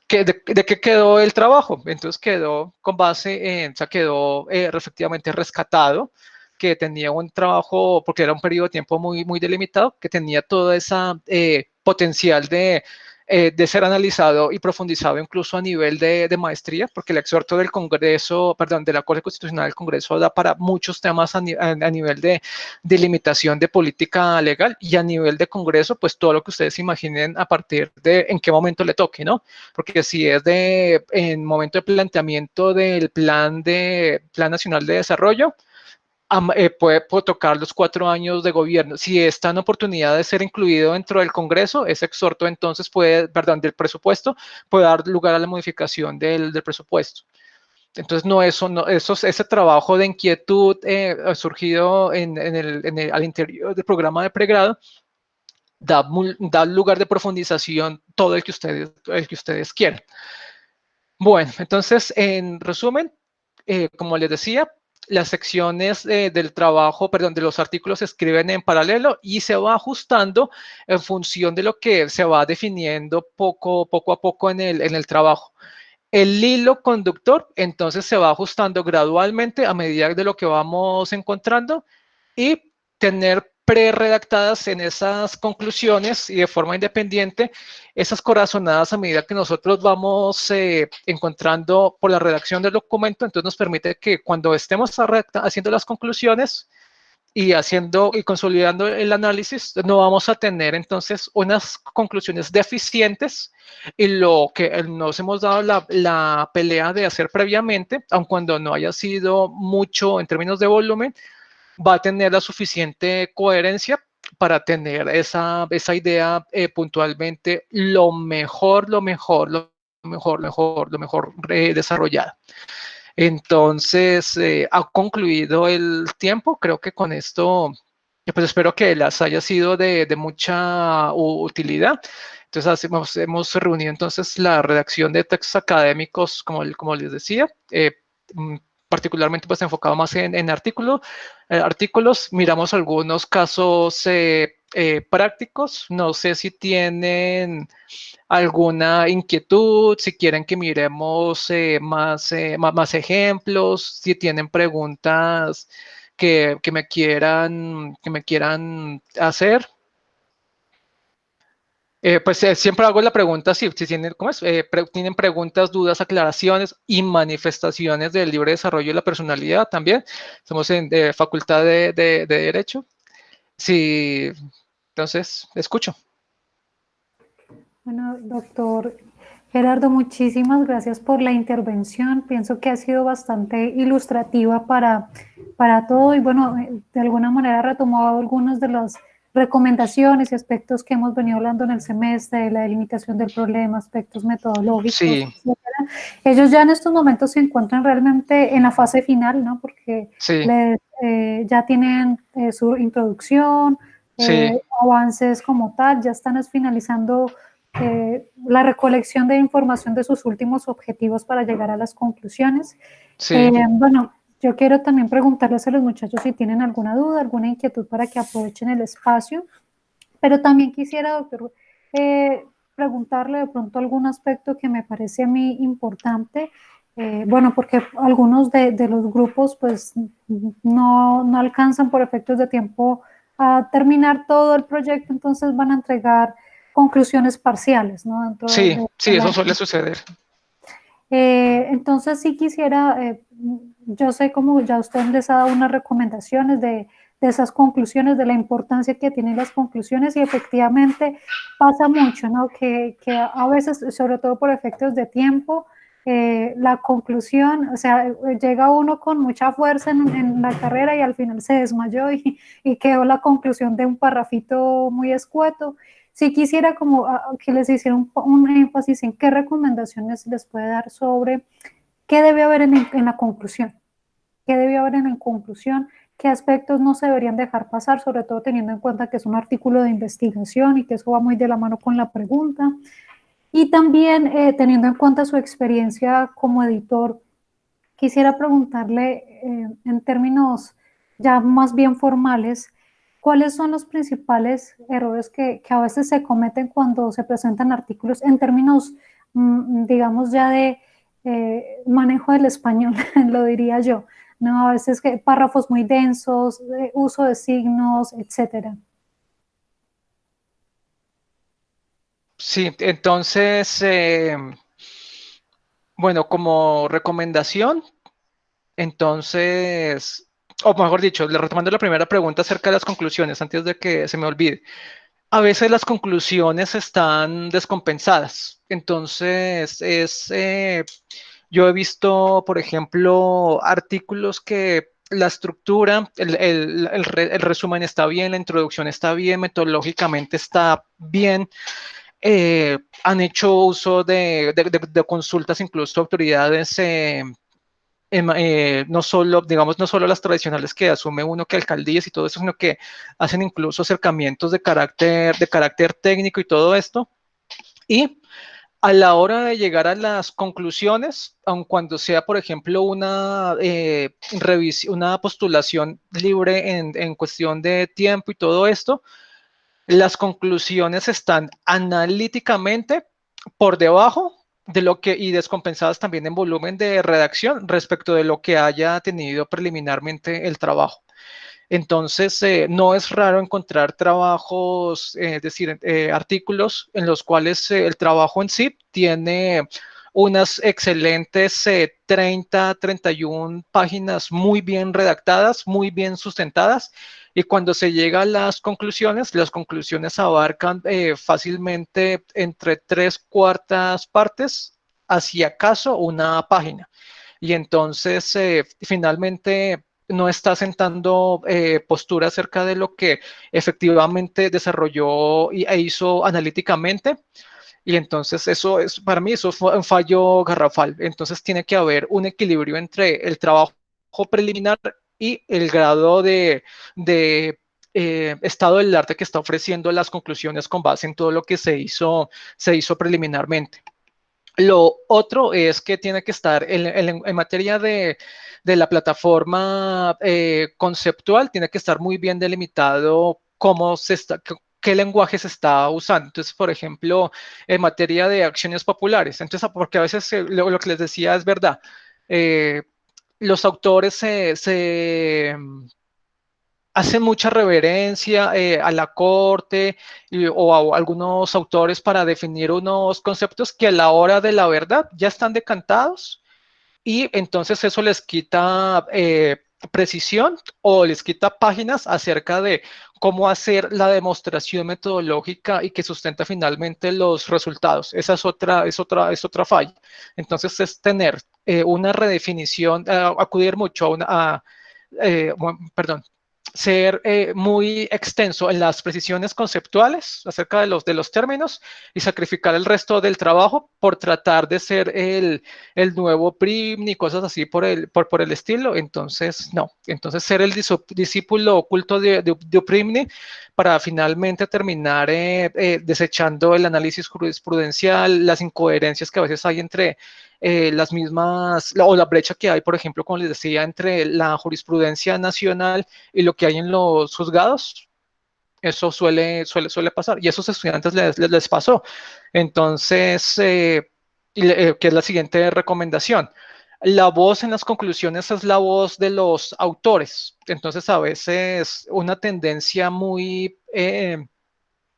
[SPEAKER 1] ¿De qué quedó el trabajo? Entonces quedó con base en, o sea, quedó efectivamente rescatado, que tenía un trabajo, porque era un periodo de tiempo muy, muy delimitado, que tenía toda esa potencial de de ser analizado y profundizado incluso a nivel de maestría, porque el exhorto del Congreso, perdón, de la Corte Constitucional del Congreso da para muchos temas a nivel de limitación de política legal, y a nivel de Congreso, pues todo lo que ustedes imaginen a partir de en qué momento le toque, ¿no? Porque si es en momento de planteamiento del Plan Nacional de Desarrollo, puede tocar los 4 años de gobierno. Si está en oportunidad de ser incluido dentro del Congreso, ese exhorto entonces perdón, del presupuesto, puede dar lugar a la modificación del presupuesto. Entonces, ese trabajo de inquietud ha surgido al interior del programa de pregrado, da lugar de profundización todo el que ustedes quieran. Bueno, entonces, en resumen, como les decía, las secciones del trabajo, perdón, de los artículos se escriben en paralelo y se va ajustando en función de lo que se va definiendo poco a poco en el trabajo. El hilo conductor, entonces, se va ajustando gradualmente a medida de lo que vamos encontrando, y tener pre-redactadas en esas conclusiones y de forma independiente esas corazonadas a medida que nosotros vamos encontrando por la redacción del documento. Entonces nos permite que cuando estemos haciendo las conclusiones y haciendo y consolidando el análisis, no vamos a tener entonces unas conclusiones deficientes, y lo que nos hemos dado la pelea de hacer previamente, aun cuando no haya sido mucho en términos de volumen, va a tener la suficiente coherencia para tener esa idea puntualmente lo mejor desarrollada. Entonces, ha concluido el tiempo. Creo que con esto, pues espero que las haya sido de mucha utilidad. Entonces, hemos reunido entonces la redacción de textos académicos, como les decía, particularmente pues enfocado más en artículos. Miramos algunos casos prácticos. No sé si tienen alguna inquietud, si quieren que miremos más ejemplos, si tienen preguntas que me quieran hacer. Pues siempre hago la pregunta si tienen, ¿cómo es? Tienen preguntas, dudas, aclaraciones y manifestaciones del libre desarrollo de la personalidad también. Estamos en Facultad de Derecho. Sí, entonces, escucho.
[SPEAKER 3] Bueno, doctor Gerardo, muchísimas gracias por la intervención. Pienso que ha sido bastante ilustrativa para todo y bueno, de alguna manera ha retomado algunas de las recomendaciones y aspectos que hemos venido hablando en el semestre, la delimitación del problema, aspectos metodológicos,
[SPEAKER 1] Sí,
[SPEAKER 3] etcétera. Ellos ya en estos momentos se encuentran realmente en la fase final, ¿no? Porque
[SPEAKER 1] sí,
[SPEAKER 3] ya tienen su introducción,
[SPEAKER 1] sí,
[SPEAKER 3] avances como tal, ya están finalizando la recolección de información de sus últimos objetivos para llegar a las conclusiones.
[SPEAKER 1] sí.
[SPEAKER 3] Bueno, yo quiero también preguntarles a los muchachos si tienen alguna duda, alguna inquietud para que aprovechen el espacio, pero también quisiera, doctor, preguntarle de pronto algún aspecto que me parece a mí importante. Bueno, porque algunos de los grupos pues no alcanzan por efectos de tiempo a terminar todo el proyecto, entonces van a entregar conclusiones parciales, ¿no? Dentro
[SPEAKER 1] Sí,
[SPEAKER 3] de
[SPEAKER 1] sí,
[SPEAKER 3] la...
[SPEAKER 1] eso suele suceder.
[SPEAKER 3] Entonces sí quisiera, yo sé como ya usted les ha dado unas recomendaciones de esas conclusiones, de la importancia que tienen las conclusiones y efectivamente pasa mucho, ¿no? Que a veces, sobre todo por efectos de tiempo, la conclusión, o sea, llega uno con mucha fuerza en la carrera y al final se desmayó y quedó la conclusión de un parrafito muy escueto. Si quisiera como que les hiciera un énfasis en qué recomendaciones les puede dar sobre qué debe haber en la conclusión, qué debe haber en la conclusión, qué aspectos no se deberían dejar pasar, sobre todo teniendo en cuenta que es un artículo de investigación y que eso va muy de la mano con la pregunta. Y también teniendo en cuenta su experiencia como editor, quisiera preguntarle en términos ya más bien formales, ¿cuáles son los principales errores que a veces se cometen cuando se presentan artículos en términos, digamos, ya de manejo del español, lo diría yo, ¿no? A veces que párrafos muy densos, uso de signos, etcétera.
[SPEAKER 1] Sí, entonces, bueno, como recomendación, entonces, o mejor dicho, le retomando la primera pregunta acerca de las conclusiones, antes de que se me olvide. A veces las conclusiones están descompensadas. Entonces, yo he visto, por ejemplo, artículos que la estructura, el resumen está bien, la introducción está bien, metodológicamente está bien. Han hecho uso de consultas incluso a autoridades, no solo, digamos, no solo las tradicionales que asume uno que alcaldías y todo eso, sino que hacen incluso acercamientos de carácter técnico y todo esto. Y a la hora de llegar a las conclusiones, aun cuando sea, por ejemplo, una postulación libre en cuestión de tiempo y todo esto, las conclusiones están analíticamente por debajo de lo que, y descompensadas también en volumen de redacción respecto de lo que haya tenido preliminarmente el trabajo. Entonces, no es raro encontrar trabajos, es decir, artículos en los cuales el trabajo en sí tiene unas excelentes 31 páginas muy bien redactadas, muy bien sustentadas, y cuando se llega a las conclusiones abarcan fácilmente entre 3/4 partes, hacia acaso una página. Y entonces, finalmente, no está sentando postura acerca de lo que efectivamente desarrolló e hizo analíticamente. Y entonces eso es, para mí, eso fue un fallo garrafal. Entonces tiene que haber un equilibrio entre el trabajo preliminar y el grado de estado del arte que está ofreciendo las conclusiones con base en todo lo que se hizo preliminarmente. Lo otro es que tiene que estar en materia de la plataforma conceptual, tiene que estar muy bien delimitado cómo se está, qué lenguaje se está usando. Entonces, por ejemplo, en materia de acciones populares, entonces, porque a veces lo que les decía es verdad, eh, los autores hacen mucha reverencia a la corte o a algunos autores para definir unos conceptos que a la hora de la verdad ya están decantados, y entonces eso les quita precisión o les quita páginas acerca de cómo hacer la demostración metodológica y que sustenta finalmente los resultados. Esa es otra falla. Entonces es tener una redefinición, acudir mucho perdón, ser muy extenso en las precisiones conceptuales acerca de los términos, y sacrificar el resto del trabajo por tratar de ser el nuevo Primni y cosas así por el estilo. Entonces, no. Entonces, ser el discípulo oculto de Primni para finalmente terminar desechando el análisis jurisprudencial, las incoherencias que a veces hay entre las mismas, o la brecha que hay, por ejemplo, como les decía, entre la jurisprudencia nacional y lo que hay en los juzgados. Eso suele pasar, y a esos estudiantes les pasó. Entonces, que es la siguiente recomendación. La voz en las conclusiones es la voz de los autores. Entonces, a veces una tendencia muy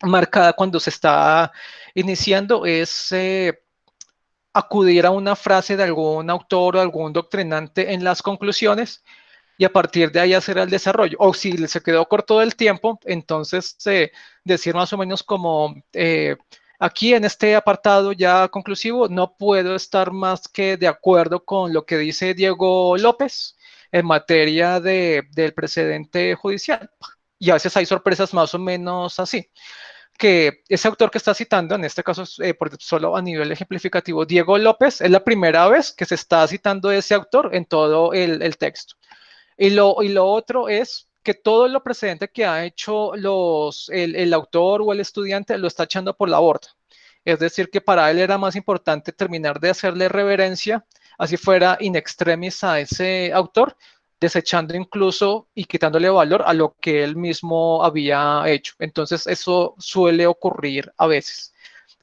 [SPEAKER 1] marcada cuando se está iniciando es acudir a una frase de algún autor o algún doctrinante en las conclusiones, y a partir de ahí hacer el desarrollo. O si se quedó corto del tiempo, entonces decir más o menos como aquí en este apartado ya conclusivo no puedo estar más que de acuerdo con lo que dice Diego López en materia del precedente judicial. Y a veces hay sorpresas más o menos así, que ese autor que está citando, en este caso, solo a nivel ejemplificativo, Diego López, es la primera vez que se está citando ese autor en todo el texto. Y lo otro es que todo lo precedente que ha hecho el autor o el estudiante lo está echando por la borda. Es decir, que para él era más importante terminar de hacerle reverencia, así fuera in extremis, a ese autor, desechando incluso y quitándole valor a lo que él mismo había hecho. Entonces, eso suele ocurrir a veces.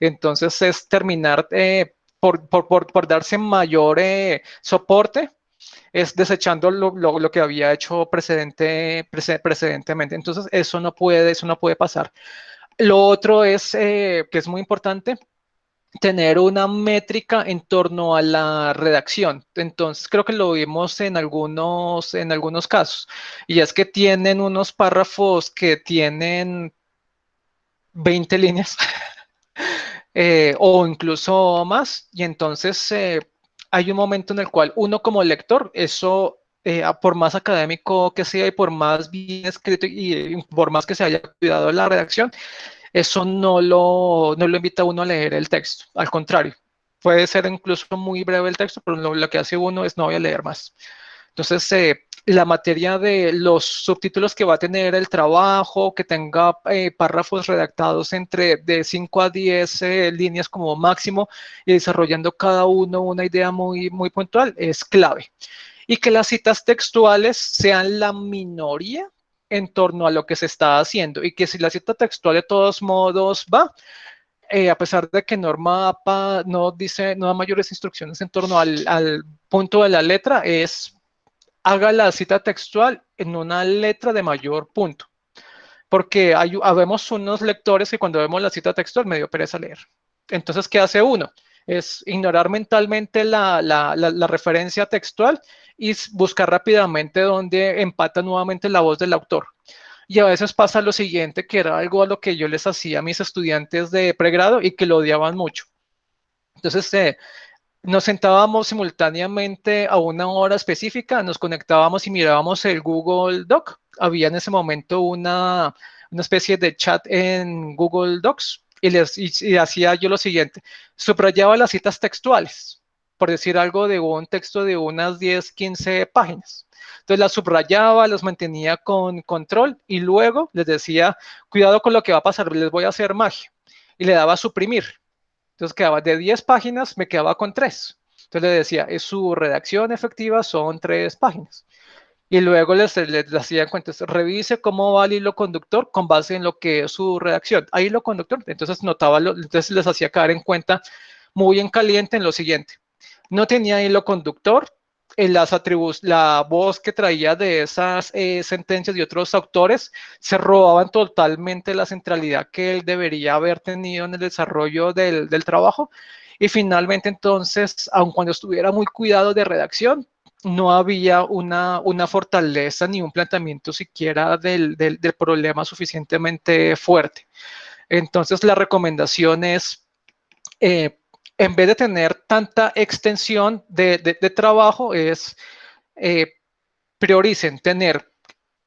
[SPEAKER 1] Entonces, es terminar por darse mayor soporte, es desechando lo que había hecho precedentemente. Entonces, eso no puede pasar. Lo otro es, que es muy importante, tener una métrica en torno a la redacción. Entonces, creo que lo vimos en algunos casos. Y es que tienen unos párrafos que tienen 20 líneas o incluso más. Y entonces hay un momento en el cual uno como lector, eso, por más académico que sea y por más bien escrito y por más que se haya cuidado la redacción, eso no lo invita a uno a leer el texto. Al contrario, puede ser incluso muy breve el texto, pero lo que hace uno es no voy a leer más. Entonces, la materia de los subtítulos que va a tener el trabajo, que tenga párrafos redactados entre de 5 a 10 líneas como máximo y desarrollando cada uno una idea muy, muy puntual, es clave. Y que las citas textuales sean la minoría en torno a lo que se está haciendo y que si la cita textual de todos modos va, a pesar de que Norma APA no dice, no da mayores instrucciones en torno al punto de la letra, es haga la cita textual en una letra de mayor punto. Porque habemos unos lectores que cuando vemos la cita textual me dio pereza leer. Entonces, ¿qué hace uno? Es ignorar mentalmente la referencia textual y buscar rápidamente dónde empata nuevamente la voz del autor. Y a veces pasa lo siguiente, que era algo a lo que yo les hacía a mis estudiantes de pregrado y que lo odiaban mucho. Entonces, nos sentábamos simultáneamente a una hora específica, nos conectábamos y mirábamos el Google Doc. Había en ese momento una especie de chat en Google Docs y hacía yo lo siguiente, subrayaba las citas textuales, por decir algo de un texto de unas 10, 15 páginas. Entonces las subrayaba, las mantenía con control y luego les decía, cuidado con lo que va a pasar, les voy a hacer magia. Y le daba a suprimir. Entonces quedaba de 10 páginas, me quedaba con 3. Entonces le decía, es su redacción efectiva son 3 páginas. Y luego les hacía cuentas, revise cómo va el hilo conductor con base en lo que es su redacción. Hay hilo conductor, entonces entonces les hacía caer en cuenta muy en caliente en lo siguiente. No tenía hilo conductor, en la voz que traía de esas sentencias de otros autores se robaban totalmente la centralidad que él debería haber tenido en el desarrollo del trabajo. Y finalmente, entonces, aun cuando estuviera muy cuidado de redacción, no había una fortaleza ni un planteamiento siquiera del problema suficientemente fuerte. Entonces, la recomendación es, en vez de tener tanta extensión de trabajo, es prioricen tener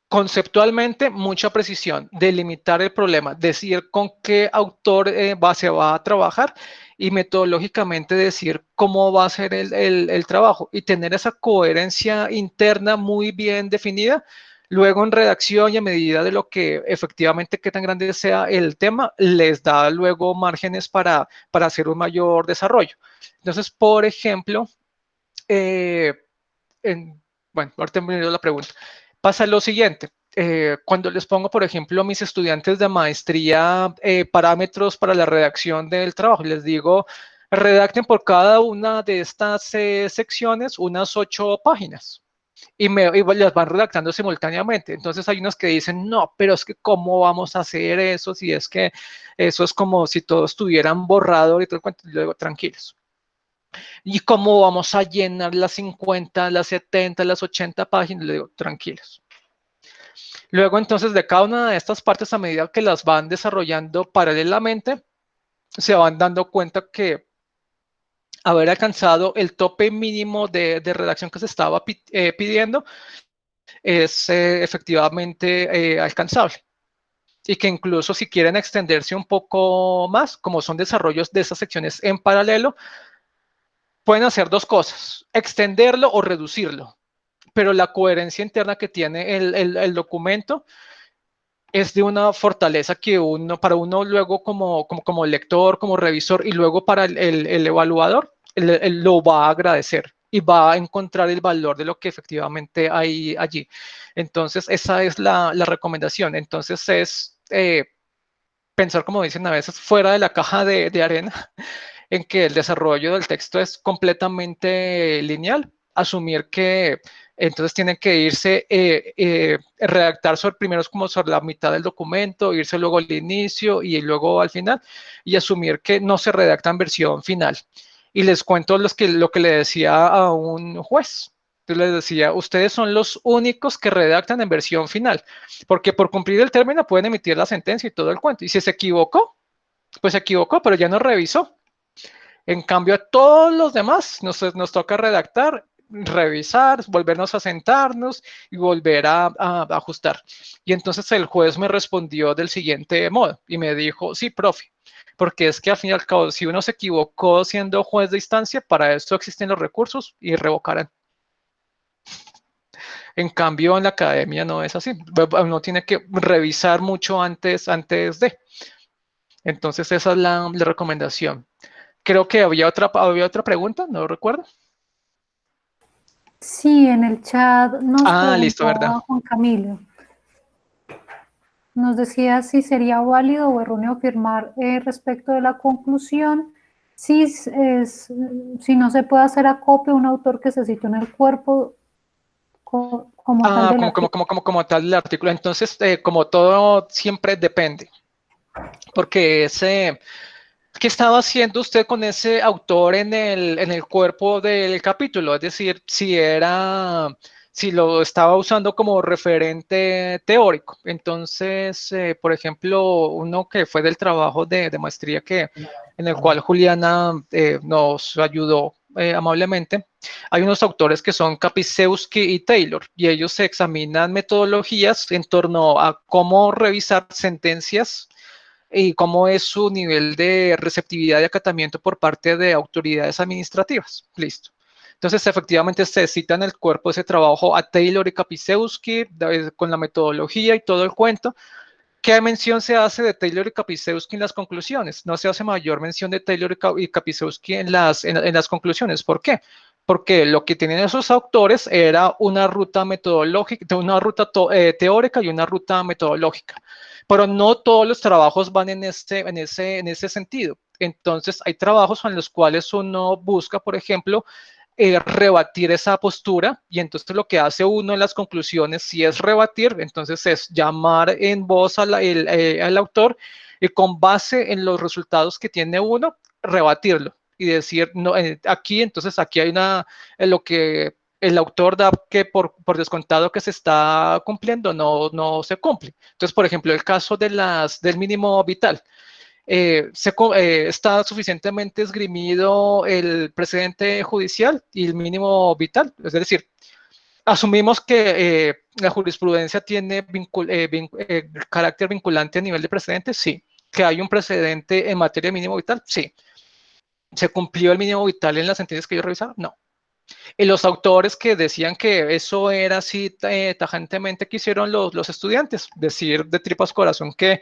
[SPEAKER 1] conceptualmente mucha precisión, delimitar el problema, decir con qué autor se va a trabajar y metodológicamente decir cómo va a ser el trabajo y tener esa coherencia interna muy bien definida. Luego en redacción y a medida de lo que efectivamente qué tan grande sea el tema, les da luego márgenes para hacer un mayor desarrollo. Entonces, por ejemplo, eh, bueno, ahorita me dio la pregunta. Pasa lo siguiente. Cuando les pongo, por ejemplo, a mis estudiantes de maestría parámetros para la redacción del trabajo, les digo, redacten por cada una de estas secciones unas 8 páginas y las van redactando simultáneamente. Entonces hay unos que dicen, no, pero es que ¿cómo vamos a hacer eso? Si es que eso es como si todos estuvieran borrado y todo el cuento. Y luego, tranquilos. ¿Y cómo vamos a llenar las 50, las 70, las 80 páginas? Le digo, tranquilos. Luego, entonces, de cada una de estas partes, a medida que las van desarrollando paralelamente, se van dando cuenta que haber alcanzado el tope mínimo de redacción que se estaba pidiendo es efectivamente alcanzable. Y que incluso si quieren extenderse un poco más, como son desarrollos de esas secciones en paralelo, pueden hacer dos cosas, extenderlo o reducirlo. Pero la coherencia interna que tiene el documento es de una fortaleza que para uno luego como lector, como revisor y luego para el evaluador, lo va a agradecer y va a encontrar el valor de lo que efectivamente hay allí. Entonces, esa es la recomendación. Entonces, es pensar, como dicen a veces, fuera de la caja de arena, en que el desarrollo del texto es completamente lineal, asumir que Entonces tienen que irse, redactar primero como sobre la mitad del documento, irse luego al inicio y luego al final, y asumir que no se redacta en versión final. Y les cuento lo que le decía a un juez. Entonces les decía, ustedes son los únicos que redactan en versión final, porque por cumplir el término pueden emitir la sentencia y todo el cuento. Y si se equivocó, pues se equivocó, pero ya no revisó. En cambio, a todos los demás nos toca redactar, revisar, volvernos a sentarnos y volver a ajustar. Y entonces el juez me respondió del siguiente modo y me dijo, sí, profe, porque es que al fin y al cabo, si uno se equivocó siendo juez de instancia, para esto existen los recursos y revocarán. En cambio, en la academia no es así. Uno tiene que revisar mucho antes de. Entonces, esa es la recomendación. Creo que había otra pregunta, no recuerdo.
[SPEAKER 3] Sí, en el chat nos
[SPEAKER 1] Ah, listo, ¿verdad?
[SPEAKER 3] preguntaba Juan Camilo. Nos decía si sería válido o erróneo firmar respecto de la conclusión, si no se puede hacer acopio a un autor que se citó en el cuerpo como tal
[SPEAKER 1] Ah,
[SPEAKER 3] del
[SPEAKER 1] como, como,
[SPEAKER 3] artículo.
[SPEAKER 1] como, como, como tal el artículo. Entonces, como todo, siempre depende. Porque ¿qué estaba haciendo usted con ese autor en el cuerpo del capítulo? Es decir, si lo estaba usando como referente teórico. Entonces, por ejemplo, uno que fue del trabajo de maestría en el cual Juliana nos ayudó amablemente, hay unos autores que son Kapicewski y Taylor, y ellos se examinan metodologías en torno a cómo revisar sentencias y cómo es su nivel de receptividad y acatamiento por parte de autoridades administrativas. Listo. Entonces, efectivamente, se cita en el cuerpo de ese trabajo a Taylor y Kapicewski con la metodología y todo el cuento. ¿Qué mención se hace de Taylor y Kapicewski en las conclusiones? No se hace mayor mención de Taylor y Kapicewski en las conclusiones. ¿Por qué? Porque lo que tienen esos autores era una ruta metodológica, una ruta teórica y una ruta metodológica. Pero no todos los trabajos van en ese sentido. Entonces, hay trabajos en los cuales uno busca, por ejemplo, rebatir esa postura, y entonces lo que hace uno en las conclusiones, si es rebatir, entonces es llamar en voz al autor y con base en los resultados que tiene uno, rebatirlo y decir, no, aquí hay lo que el autor da que por descontado que se está cumpliendo, no se cumple. Entonces, por ejemplo, el caso del mínimo vital. Está suficientemente esgrimido el precedente judicial y el mínimo vital. Es decir, asumimos que la jurisprudencia tiene carácter vinculante a nivel de precedente, sí. Que hay un precedente en materia de mínimo vital, sí. ¿Se cumplió el mínimo vital en las sentencias que yo revisaba? No. Y los autores que decían que eso era así tajantemente que hicieron los estudiantes, decir de tripas corazón que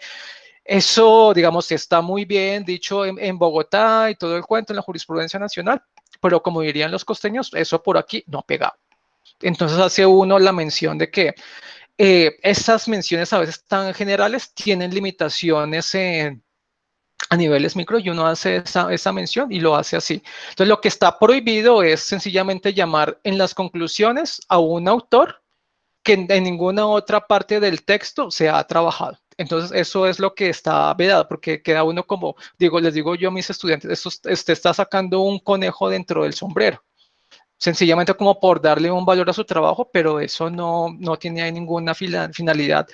[SPEAKER 1] eso, digamos, está muy bien dicho en Bogotá y todo el cuento en la jurisprudencia nacional, pero como dirían los costeños, eso por aquí no pega. Entonces hace uno la mención de que esas menciones a veces tan generales tienen limitaciones a niveles micro, y uno hace esa mención y lo hace así. Entonces lo que está prohibido es sencillamente llamar en las conclusiones a un autor que en ninguna otra parte del texto se ha trabajado. Entonces, eso es lo que está vedado, porque queda uno como, les digo yo a mis estudiantes, usted está sacando un conejo dentro del sombrero, sencillamente como por darle un valor a su trabajo, pero eso no tiene ninguna finalidad,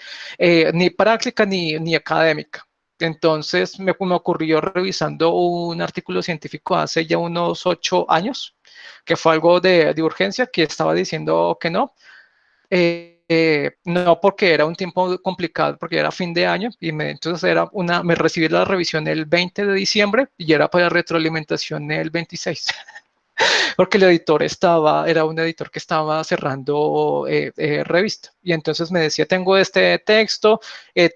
[SPEAKER 1] ni práctica ni académica. Entonces, me ocurrió revisando un artículo científico hace ya unos 8 años, que fue algo de urgencia, que estaba diciendo que no, no porque era un tiempo complicado, porque era fin de año y entonces me recibí la revisión el 20 de diciembre y era para retroalimentación el 26, porque el editor era un editor que estaba cerrando revista, y entonces me decía, tengo este texto,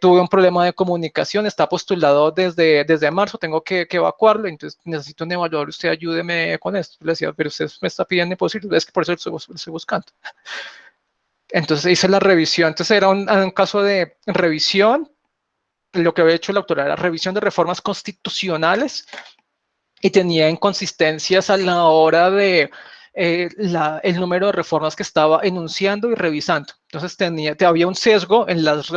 [SPEAKER 1] tuve un problema de comunicación, está postulado desde marzo, tengo que evacuarlo, entonces necesito un evaluador, usted ayúdeme con esto. Le decía, pero usted me está pidiendo imposible, es que por eso lo estoy buscando. Entonces hice la revisión. Entonces era un caso de revisión. Lo que había hecho el autor era revisión de reformas constitucionales y tenía inconsistencias a la hora de el número de reformas que estaba enunciando y revisando. Entonces había un sesgo en las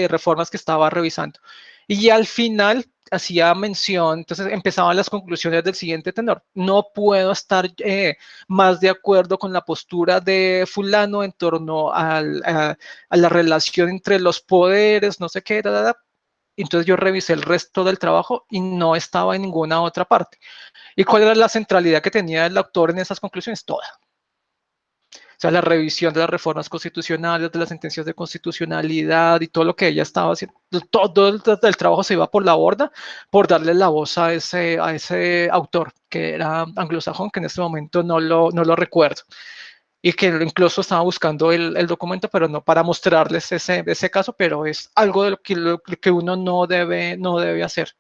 [SPEAKER 1] reformas que estaba revisando. Y al final hacía mención, entonces empezaban las conclusiones del siguiente tenor. No puedo estar más de acuerdo con la postura de fulano en torno a la relación entre los poderes, no sé qué, Entonces yo revisé el resto del trabajo y no estaba en ninguna otra parte. ¿Y cuál era la centralidad que tenía el autor en esas conclusiones? Toda. O sea, la revisión de las reformas constitucionales, de las sentencias de constitucionalidad y todo lo que ella estaba haciendo, todo el trabajo se iba por la borda por darle la voz a ese autor, que era anglosajón, que en este momento no lo recuerdo, y que incluso estaba buscando el documento, pero no para mostrarles ese caso, pero es algo de lo que uno no debe hacer,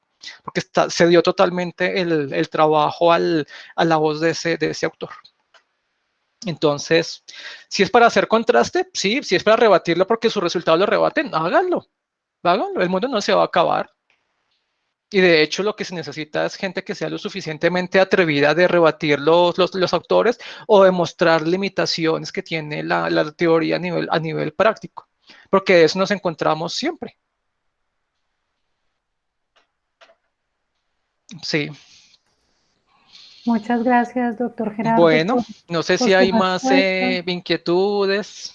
[SPEAKER 1] porque se dio totalmente el trabajo a la voz de ese autor. Entonces, si es para hacer contraste, sí, si es para rebatirlo porque su resultado lo rebaten, háganlo, el mundo no se va a acabar. Y de hecho lo que se necesita es gente que sea lo suficientemente atrevida de rebatir los autores o demostrar limitaciones que tiene la teoría a nivel práctico, porque de eso nos encontramos siempre. Sí.
[SPEAKER 3] Muchas gracias, doctor Gerardo,
[SPEAKER 1] Bueno, no sé
[SPEAKER 3] por
[SPEAKER 1] si
[SPEAKER 3] su
[SPEAKER 1] hay más
[SPEAKER 3] respuesta.
[SPEAKER 1] inquietudes.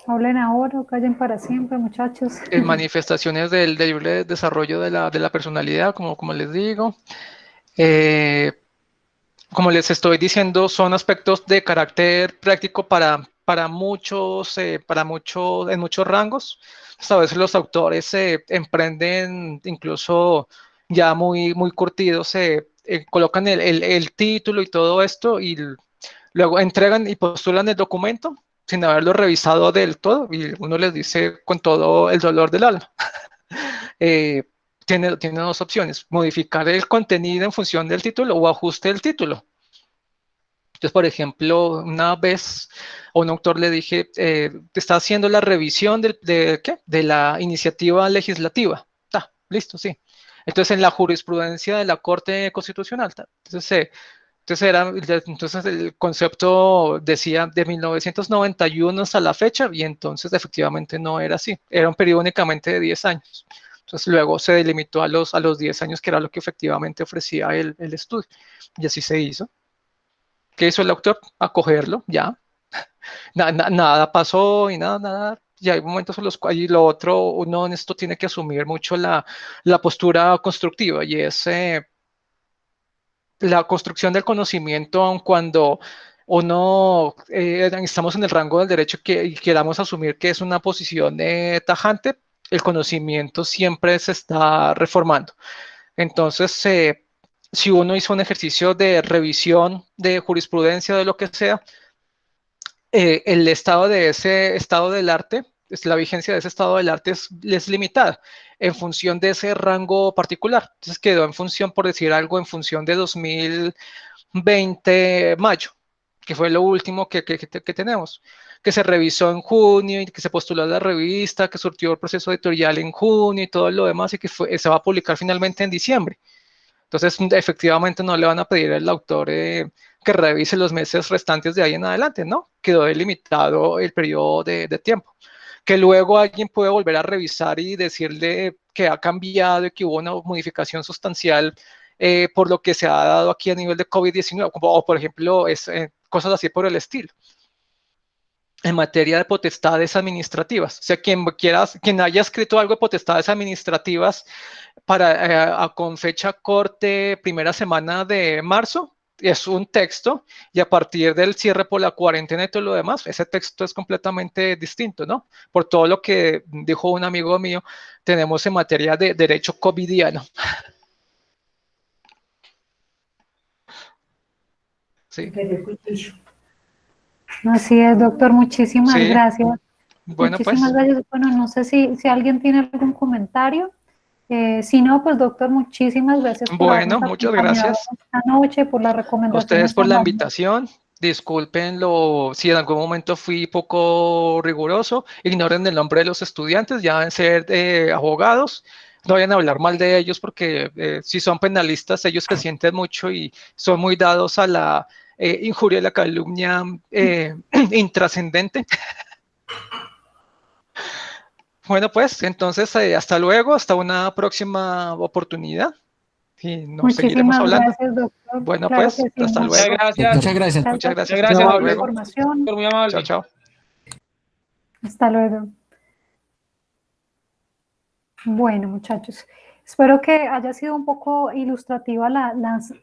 [SPEAKER 3] Hablen ahora o callen para siempre, muchachos.
[SPEAKER 1] Manifestaciones del libre desarrollo de la personalidad, como les digo. Eh, como les estoy diciendo, son aspectos de carácter práctico para muchos, en muchos rangos. Pues a veces los autores se emprenden incluso ya muy curtidos, colocan el título y todo esto y luego entregan y postulan el documento sin haberlo revisado del todo y uno les dice con todo el dolor del alma. Eh, tiene dos opciones: modificar el contenido en función del título o ajuste el título. Entonces, por ejemplo, una vez a un autor le dije, está haciendo la revisión de la iniciativa legislativa. Listo, sí. Entonces, en la jurisprudencia de la Corte Constitucional. Entonces el concepto decía de 1991 hasta la fecha y entonces efectivamente no era así. Era un periodo únicamente de 10 años. Entonces luego se delimitó a los 10 años, que era lo que efectivamente ofrecía el estudio. Y así se hizo. ¿Qué hizo el autor? Acogerlo, ya. Nada pasó y nada. Y hay momentos en los cuales, y lo otro, uno en esto tiene que asumir mucho la postura constructiva y es la construcción del conocimiento, aun cuando uno estamos en el rango del derecho y queramos asumir que es una posición tajante, el conocimiento siempre se está reformando. Entonces, si uno hizo un ejercicio de revisión de jurisprudencia, de lo que sea, el estado de ese estado del arte, la vigencia de ese estado del arte es limitada en función de ese rango particular. Entonces quedó en función, por decir algo, en función de 2020 mayo, que fue lo último que tenemos, que se revisó en junio y que se postuló a la revista, que surtió el proceso editorial en junio y todo lo demás y que se va a publicar finalmente en diciembre. Entonces, efectivamente, no le van a pedir al autor que revise los meses restantes de ahí en adelante, ¿no? Quedó delimitado el periodo de tiempo. Que luego alguien puede volver a revisar y decirle que ha cambiado y que hubo una modificación sustancial por lo que se ha dado aquí a nivel de COVID-19, o por ejemplo, cosas así por el estilo. En materia de potestades administrativas. O sea, quien haya escrito algo de potestades administrativas con fecha corte primera semana de marzo, es un texto, y a partir del cierre por la cuarentena y todo lo demás, ese texto es completamente distinto, ¿no? Por todo lo que dijo un amigo mío, tenemos en materia de derecho covidiano. Sí.
[SPEAKER 3] Así es, doctor, muchísimas
[SPEAKER 1] Sí.
[SPEAKER 3] gracias.
[SPEAKER 1] Bueno,
[SPEAKER 3] Muchísimas
[SPEAKER 1] pues.
[SPEAKER 3] gracias. Bueno, no sé si alguien tiene algún comentario. Si no, pues doctor, muchísimas gracias por
[SPEAKER 1] Bueno,
[SPEAKER 3] habernos
[SPEAKER 1] muchas
[SPEAKER 3] acompañado
[SPEAKER 1] gracias
[SPEAKER 3] esta noche, por las
[SPEAKER 1] a ustedes
[SPEAKER 3] recomendaciones
[SPEAKER 1] por
[SPEAKER 3] tan
[SPEAKER 1] la
[SPEAKER 3] valiosas.
[SPEAKER 1] invitación. Discúlpenlo si en algún momento fui poco riguroso. Ignoren el nombre de los estudiantes, ya deben ser abogados. no vayan a hablar mal de ellos porque si son penalistas, ellos se sienten mucho y son muy dados a la injuria y la calumnia intrascendente. Bueno, pues entonces hasta luego, hasta una próxima oportunidad y nos seguiremos
[SPEAKER 3] Muchísimas
[SPEAKER 1] hablando.
[SPEAKER 3] gracias, doctor.
[SPEAKER 1] Bueno,
[SPEAKER 3] Claro
[SPEAKER 1] pues
[SPEAKER 3] que sí.
[SPEAKER 1] hasta
[SPEAKER 4] Muchas
[SPEAKER 1] luego.
[SPEAKER 4] gracias.
[SPEAKER 5] Muchas gracias.
[SPEAKER 1] Muchas gracias.
[SPEAKER 4] Muchas gracias,
[SPEAKER 1] Hasta
[SPEAKER 3] por la
[SPEAKER 1] luego.
[SPEAKER 3] información.
[SPEAKER 4] Muy amable.
[SPEAKER 1] Chao, chao.
[SPEAKER 3] Hasta luego. Bueno, muchachos, espero que haya sido un poco ilustrativa las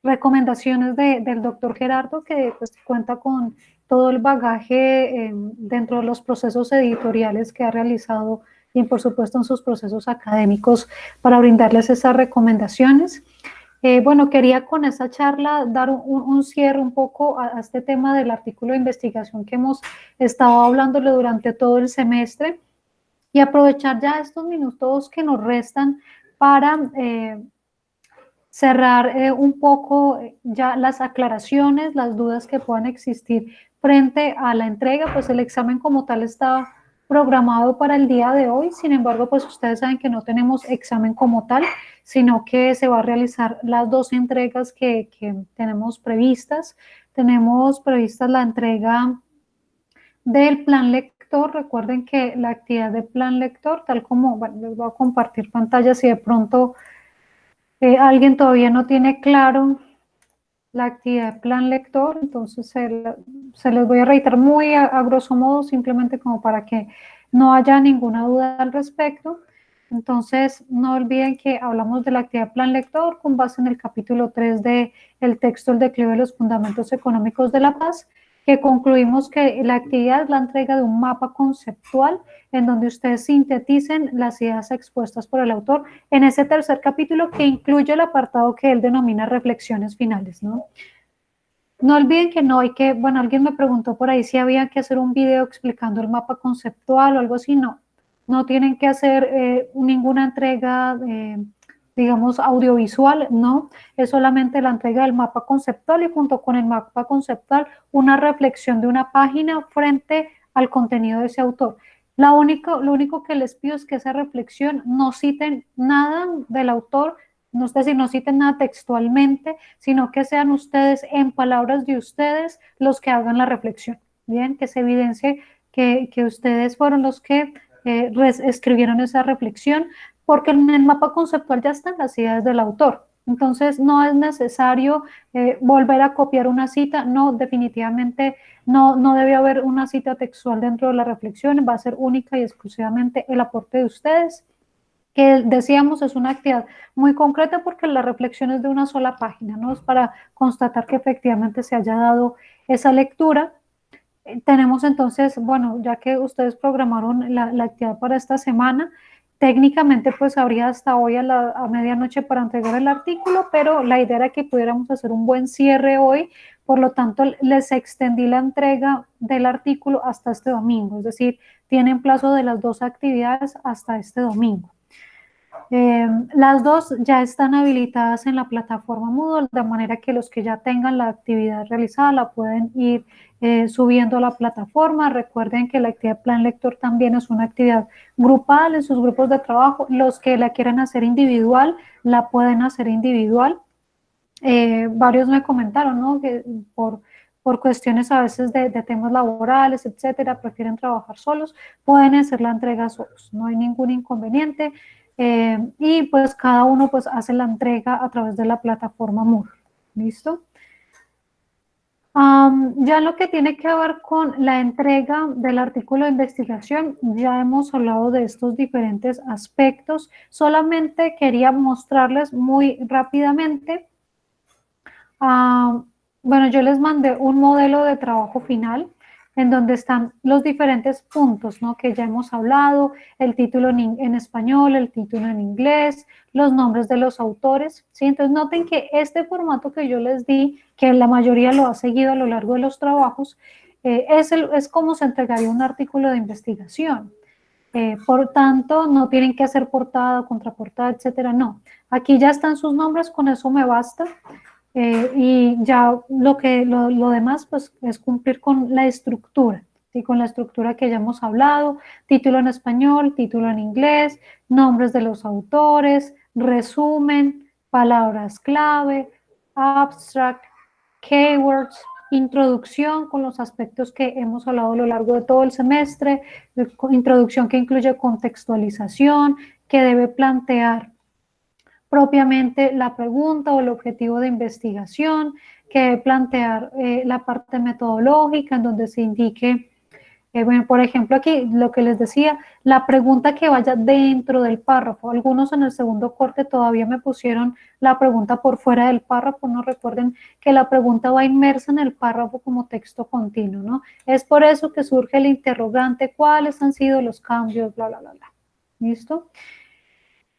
[SPEAKER 3] recomendaciones del doctor Gerardo, que pues cuenta con todo el bagaje dentro de los procesos editoriales que ha realizado y por supuesto en sus procesos académicos para brindarles esas recomendaciones. Bueno, quería con esa charla dar un cierre un poco a este tema del artículo de investigación que hemos estado hablándole durante todo el semestre y aprovechar ya estos minutos que nos restan para cerrar un poco ya las aclaraciones, las dudas que puedan existir frente a la entrega. Pues el examen como tal está programado para el día de hoy, sin embargo, pues ustedes saben que no tenemos examen como tal, sino que se va a realizar las dos entregas que tenemos previstas. Tenemos previstas la entrega del plan lector. Recuerden que la actividad de plan lector, tal como, bueno, les voy a compartir pantalla si de pronto alguien todavía no tiene claro la actividad de plan lector, entonces se les voy a reiterar muy a grosso modo, simplemente como para que no haya ninguna duda al respecto. Entonces, no olviden que hablamos de la actividad de plan lector con base en el capítulo 3 del texto El declive de los fundamentos económicos de la paz, que concluimos que la actividad es la entrega de un mapa conceptual en donde ustedes sinteticen las ideas expuestas por el autor en ese tercer capítulo que incluye el apartado que él denomina reflexiones finales, ¿no? No olviden que no hay que, bueno, alguien me preguntó por ahí si había que hacer un video explicando el mapa conceptual o algo así, no tienen que hacer ninguna entrega, digamos, audiovisual, no, es solamente la entrega del mapa conceptual y junto con el mapa conceptual una reflexión de una página frente al contenido de ese autor. Lo único que les pido es que esa reflexión no citen nada del autor, no es decir, no citen nada textualmente, sino que sean ustedes, en palabras de ustedes, los que hagan la reflexión. Bien, que se evidencie que ustedes fueron los que escribieron esa reflexión, porque en el mapa conceptual ya están las ideas del autor. Entonces no es necesario volver a copiar una cita, no, definitivamente no debe haber una cita textual dentro de la reflexión, va a ser única y exclusivamente el aporte de ustedes, que decíamos es una actividad muy concreta porque la reflexión es de una sola página, ¿no? Es para constatar que efectivamente se haya dado esa lectura. Tenemos entonces, bueno, ya que ustedes programaron la actividad para esta semana, técnicamente pues habría hasta hoy a medianoche para entregar el artículo, pero la idea era que pudiéramos hacer un buen cierre hoy, por lo tanto les extendí la entrega del artículo hasta este domingo, es decir, tienen plazo de las dos actividades hasta este domingo. Las dos ya están habilitadas en la plataforma Moodle, de manera que los que ya tengan la actividad realizada la pueden ir subiendo a la plataforma. Recuerden que la actividad Plan Lector también es una actividad grupal en sus grupos de trabajo. Los que la quieran hacer individual, la pueden hacer individual. Varios me comentaron, ¿no?, que por cuestiones a veces de temas laborales, etcétera, prefieren trabajar solos, pueden hacer la entrega solos, no hay ningún inconveniente. Y pues cada uno pues hace la entrega a través de la plataforma Moodle. ¿Listo? Ya lo que tiene que ver con la entrega del artículo de investigación, ya hemos hablado de estos diferentes aspectos. Solamente quería mostrarles muy rápidamente. Bueno, yo les mandé un modelo de trabajo final en donde están los diferentes puntos, ¿no?, que ya hemos hablado, el título en español, el título en inglés, los nombres de los autores, ¿sí? Entonces noten que este formato que yo les di, que la mayoría lo ha seguido a lo largo de los trabajos, es como se entregaría un artículo de investigación. Por tanto, no tienen que hacer portada, contraportada, etcétera, no. Aquí ya están sus nombres, con eso me basta. Y ya lo demás pues es cumplir con la estructura, ¿sí? Con la estructura que ya hemos hablado, título en español, título en inglés, nombres de los autores, resumen, palabras clave, abstract, keywords, introducción con los aspectos que hemos hablado a lo largo de todo el semestre, introducción que incluye contextualización, que debe plantear propiamente la pregunta o el objetivo de investigación, que debe plantear la parte metodológica en donde se indique, bueno, por ejemplo, aquí lo que les decía, la pregunta que vaya dentro del párrafo. Algunos en el segundo corte todavía me pusieron la pregunta por fuera del párrafo. No recuerden que la pregunta va inmersa en el párrafo como texto continuo, ¿no? Es por eso que surge el interrogante, ¿cuáles han sido los cambios? Bla, bla, bla, bla. ¿Listo?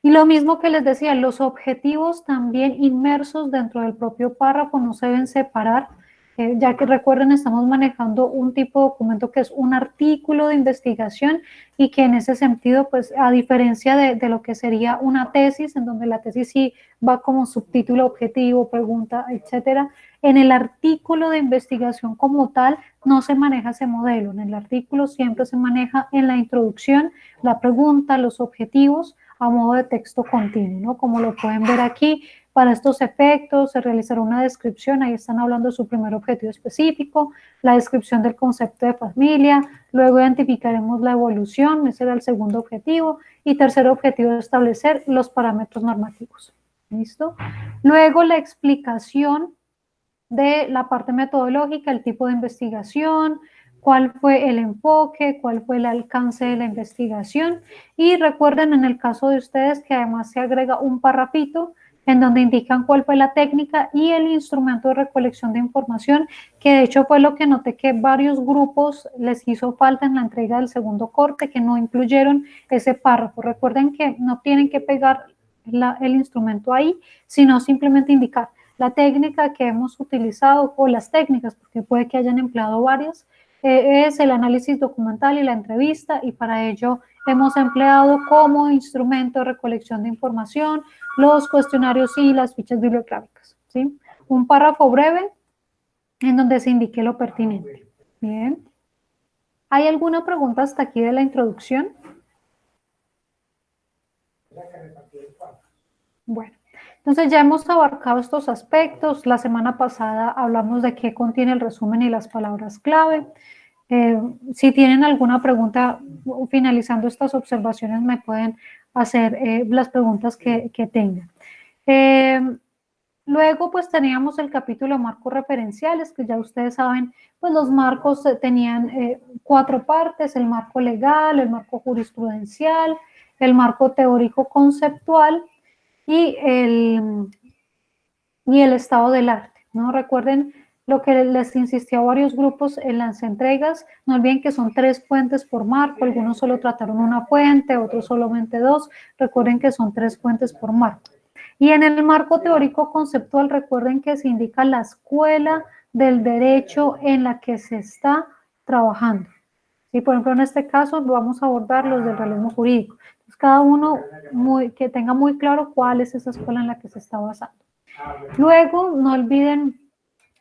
[SPEAKER 3] Y lo mismo que les decía, los objetivos también inmersos dentro del propio párrafo no se deben separar, ya que recuerden, estamos manejando un tipo de documento que es un artículo de investigación y que en ese sentido, pues a diferencia de lo que sería una tesis, en donde la tesis sí va como subtítulo, objetivo, pregunta, etcétera, en el artículo de investigación como tal no se maneja ese modelo. En el artículo siempre se maneja en la introducción, la pregunta, los objetivos, a modo de texto continuo, ¿no? Como lo pueden ver aquí, para estos efectos se realizará una descripción, ahí están hablando de su primer objetivo específico, la descripción del concepto de familia, luego identificaremos la evolución, ese era el segundo objetivo, y tercer objetivo es establecer los parámetros normativos. ¿Listo? Luego la explicación de la parte metodológica, el tipo de investigación, cuál fue el enfoque, cuál fue el alcance de la investigación. Y recuerden en el caso de ustedes que además se agrega un parrafito en donde indican cuál fue la técnica y el instrumento de recolección de información, que de hecho fue lo que noté que varios grupos les hizo falta en la entrega del segundo corte, que no incluyeron ese párrafo. Recuerden que no tienen que pegar el instrumento ahí, sino simplemente indicar la técnica que hemos utilizado o las técnicas, porque puede que hayan empleado varias, es el análisis documental y la entrevista, y para ello hemos empleado como instrumento de recolección de información los cuestionarios y las fichas bibliográficas, ¿sí? Un párrafo breve en donde se indique lo pertinente. Bien. ¿Hay alguna pregunta hasta aquí de la introducción? Bueno. Entonces ya hemos abarcado estos aspectos. La semana pasada hablamos de qué contiene el resumen y las palabras clave. Si tienen alguna pregunta, finalizando estas observaciones, me pueden hacer las preguntas que tengan. Luego, pues teníamos el capítulo marcos referenciales, que ya ustedes saben, pues los marcos tenían 4 partes: el marco legal, el marco jurisprudencial, el marco teórico conceptual y el estado del arte, ¿no? Recuerden lo que les insistió a varios grupos en las entregas, no olviden que son 3 fuentes por marco, algunos solo trataron una fuente, otros solamente 2, recuerden que son 3 fuentes por marco. Y en el marco teórico conceptual, recuerden que se indica la escuela del derecho en la que se está trabajando. Y por ejemplo, en este caso vamos a abordar los del realismo jurídico. Entonces, cada uno que tenga muy claro cuál es esa escuela en la que se está basando. Luego, no olviden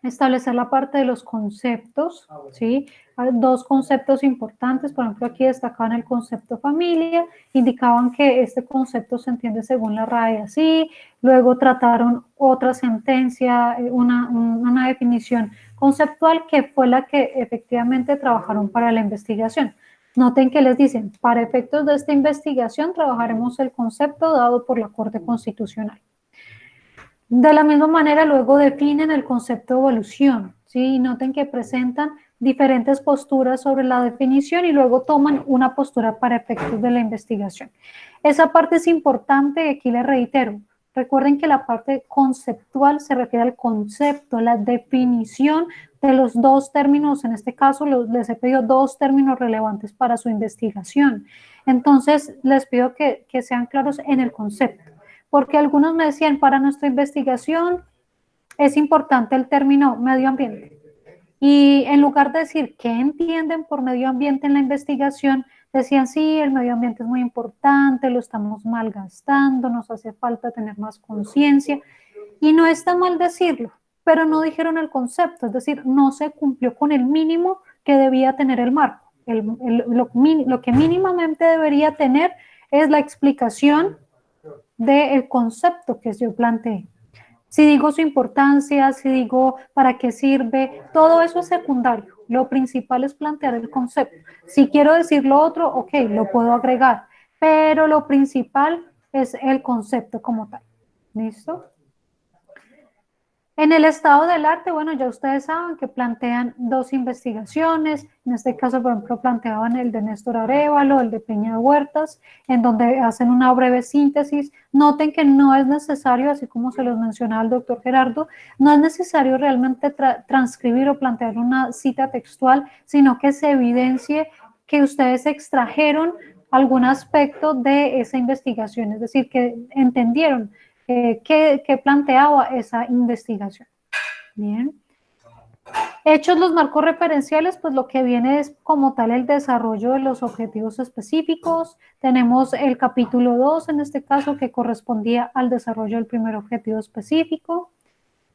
[SPEAKER 3] establecer la parte de los conceptos, ¿sí? Hay 2 conceptos importantes, por ejemplo, aquí destacaban el concepto familia, indicaban que este concepto se entiende según la RAE así, luego trataron otra sentencia, una definición conceptual que fue la que efectivamente trabajaron para la investigación. Noten que les dicen, para efectos de esta investigación trabajaremos el concepto dado por la Corte Constitucional. De la misma manera, luego definen el concepto de evolución, ¿sí? Noten que presentan diferentes posturas sobre la definición y luego toman una postura para efectos de la investigación. Esa parte es importante y aquí les reitero. Recuerden que la parte conceptual se refiere al concepto, la definición de los 2 términos, en este caso les he pedido 2 términos relevantes para su investigación. Entonces, les pido que sean claros en el concepto, porque algunos me decían, para nuestra investigación es importante el término medio ambiente. Y en lugar de decir qué entienden por medio ambiente en la investigación, decían, sí, el medio ambiente es muy importante, lo estamos malgastando, nos hace falta tener más conciencia. Y no está mal decirlo, pero no dijeron el concepto, es decir, no se cumplió con el mínimo que debía tener el marco. lo que mínimamente debería tener es la explicación del concepto que yo planteé. Si digo su importancia, si digo para qué sirve, todo eso es secundario. Lo principal es plantear el concepto. Si quiero decir lo otro, ok, lo puedo agregar, pero lo principal es el concepto como tal. ¿Listo? En el estado del arte, bueno, ya ustedes saben que plantean dos investigaciones, en este caso, por ejemplo, planteaban el de Néstor Arévalo, el de Peña Huertas, en donde hacen una breve síntesis. Noten que no es necesario, así como se los mencionaba el doctor Gerardo, no es necesario realmente transcribir o plantear una cita textual, sino que se evidencie que ustedes extrajeron algún aspecto de esa investigación, es decir, que entendieron que planteaba esa investigación. Bien. Hechos los marcos referenciales, pues lo que viene es como tal el desarrollo de los objetivos específicos. Tenemos el capítulo 2, en este caso, que correspondía al desarrollo del primer objetivo específico.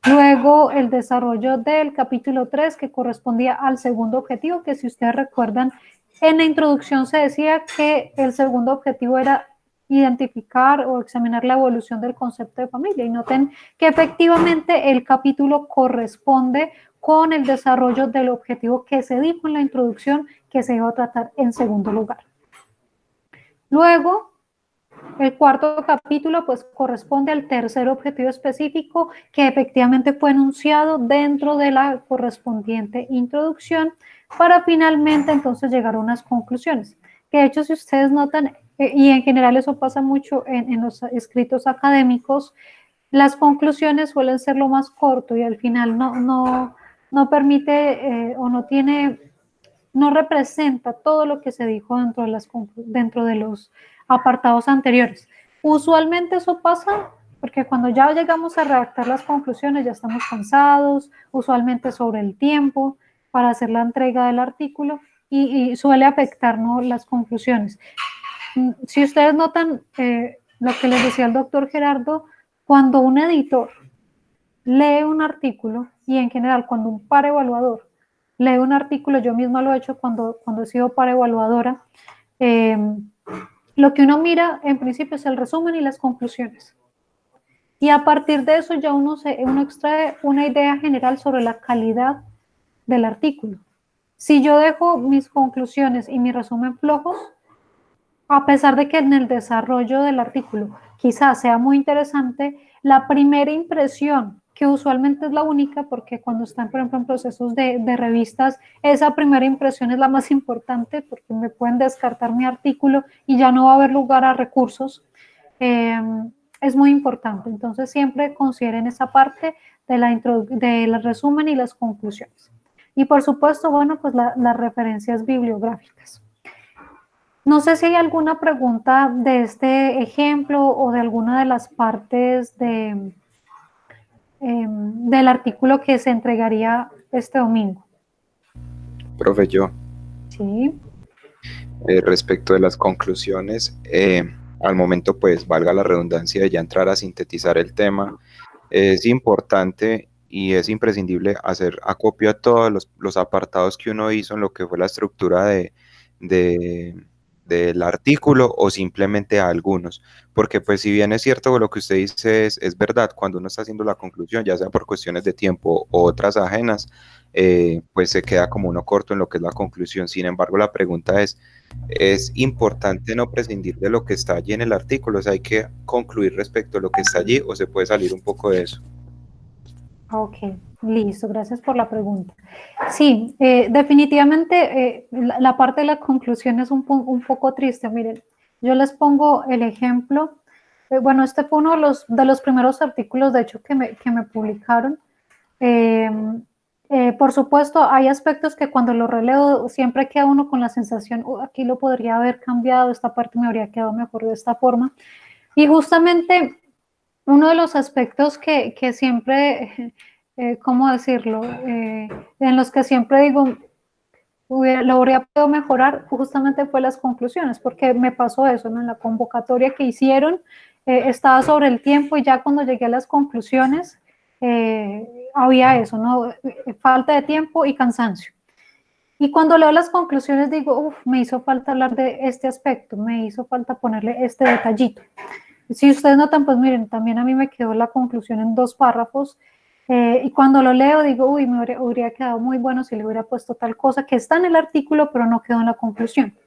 [SPEAKER 3] Luego el desarrollo del capítulo 3, que correspondía al segundo objetivo, que si ustedes recuerdan, en la introducción se decía que el segundo objetivo era identificar o examinar la evolución del concepto de familia. Y noten que efectivamente el capítulo corresponde con el desarrollo del objetivo que se dijo en la introducción que se iba a tratar en segundo lugar. Luego, el cuarto capítulo pues corresponde al tercer objetivo específico que efectivamente fue enunciado dentro de la correspondiente introducción para finalmente entonces llegar a unas conclusiones. Que de hecho si ustedes notan, y en general eso pasa mucho en los escritos académicos, las conclusiones suelen ser lo más corto y al final no permite o no representa todo lo que se dijo dentro de los apartados anteriores. Usualmente eso pasa porque cuando ya llegamos a redactar las conclusiones ya estamos cansados, usualmente sobre el tiempo para hacer la entrega del artículo y suele afectarnos las conclusiones. Si ustedes notan lo que les decía el doctor Gerardo, cuando un editor lee un artículo y en general cuando un par evaluador lee un artículo, yo misma lo he hecho cuando he sido par evaluadora, lo que uno mira en principio es el resumen y las conclusiones. Y a partir de eso ya uno extrae una idea general sobre la calidad del artículo. Si yo dejo mis conclusiones y mi resumen flojos, a pesar de que en el desarrollo del artículo quizás sea muy interesante, la primera impresión, que usualmente es la única, porque cuando están, por ejemplo, en procesos de revistas, esa primera impresión es la más importante, porque me pueden descartar mi artículo y ya no va a haber lugar a recursos, es muy importante. Entonces, siempre consideren esa parte del resumen y las conclusiones. Y, por supuesto, bueno, pues las referencias bibliográficas. No sé si hay alguna pregunta de este ejemplo o de alguna de las partes del artículo que se entregaría este domingo.
[SPEAKER 4] Profe, yo.
[SPEAKER 3] Sí.
[SPEAKER 4] Respecto de las conclusiones, al momento, pues, valga la redundancia de ya entrar a sintetizar el tema, es importante y es imprescindible hacer acopio a todos los apartados que uno hizo en lo que fue la estructura del artículo o simplemente a algunos, porque pues si bien es cierto lo que usted dice es verdad, cuando uno está haciendo la conclusión, ya sea por cuestiones de tiempo o otras ajenas, pues se queda como uno corto en lo que es la conclusión. Sin embargo, la pregunta es importante no prescindir de lo que está allí en el artículo, o sea, hay que concluir respecto a lo que está allí o se puede salir un poco de eso.
[SPEAKER 3] Ok, listo, gracias por la pregunta. Sí, definitivamente la parte de la conclusión es un poco triste. Miren, yo les pongo el ejemplo. Bueno, este fue uno de los primeros artículos, de hecho, que me publicaron. Por supuesto, hay aspectos que cuando lo releo siempre queda uno con la sensación, aquí lo podría haber cambiado, esta parte me habría quedado mejor de esta forma. Y justamente uno de los aspectos que siempre, ¿cómo decirlo? En los que siempre digo, lo habría podido mejorar, justamente fue las conclusiones, porque me pasó eso, ¿no? En la convocatoria que hicieron, estaba sobre el tiempo y ya cuando llegué a las conclusiones, había eso, ¿no? Falta de tiempo y cansancio. Y cuando leo las conclusiones digo, uff, me hizo falta hablar de este aspecto, me hizo falta ponerle este detallito. Si ustedes notan, pues miren, también a mí me quedó la conclusión en 2 párrafos, y cuando lo leo digo, uy, me hubiera quedado muy bueno si le hubiera puesto tal cosa que está en el artículo, pero no quedó en la conclusión.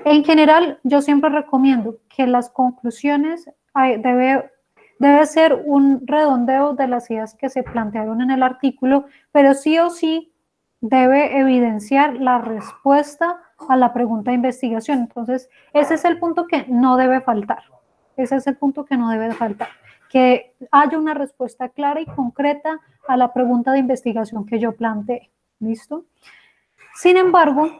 [SPEAKER 3] En general, yo siempre recomiendo que las conclusiones debe ser un redondeo de las ideas que se plantearon en el artículo, pero sí o sí debe evidenciar la respuesta a la pregunta de investigación. Entonces, ese es el punto que no debe faltar. Ese es el punto que no debe faltar. Que haya una respuesta clara y concreta a la pregunta de investigación que yo planteé. ¿Listo? Sin embargo,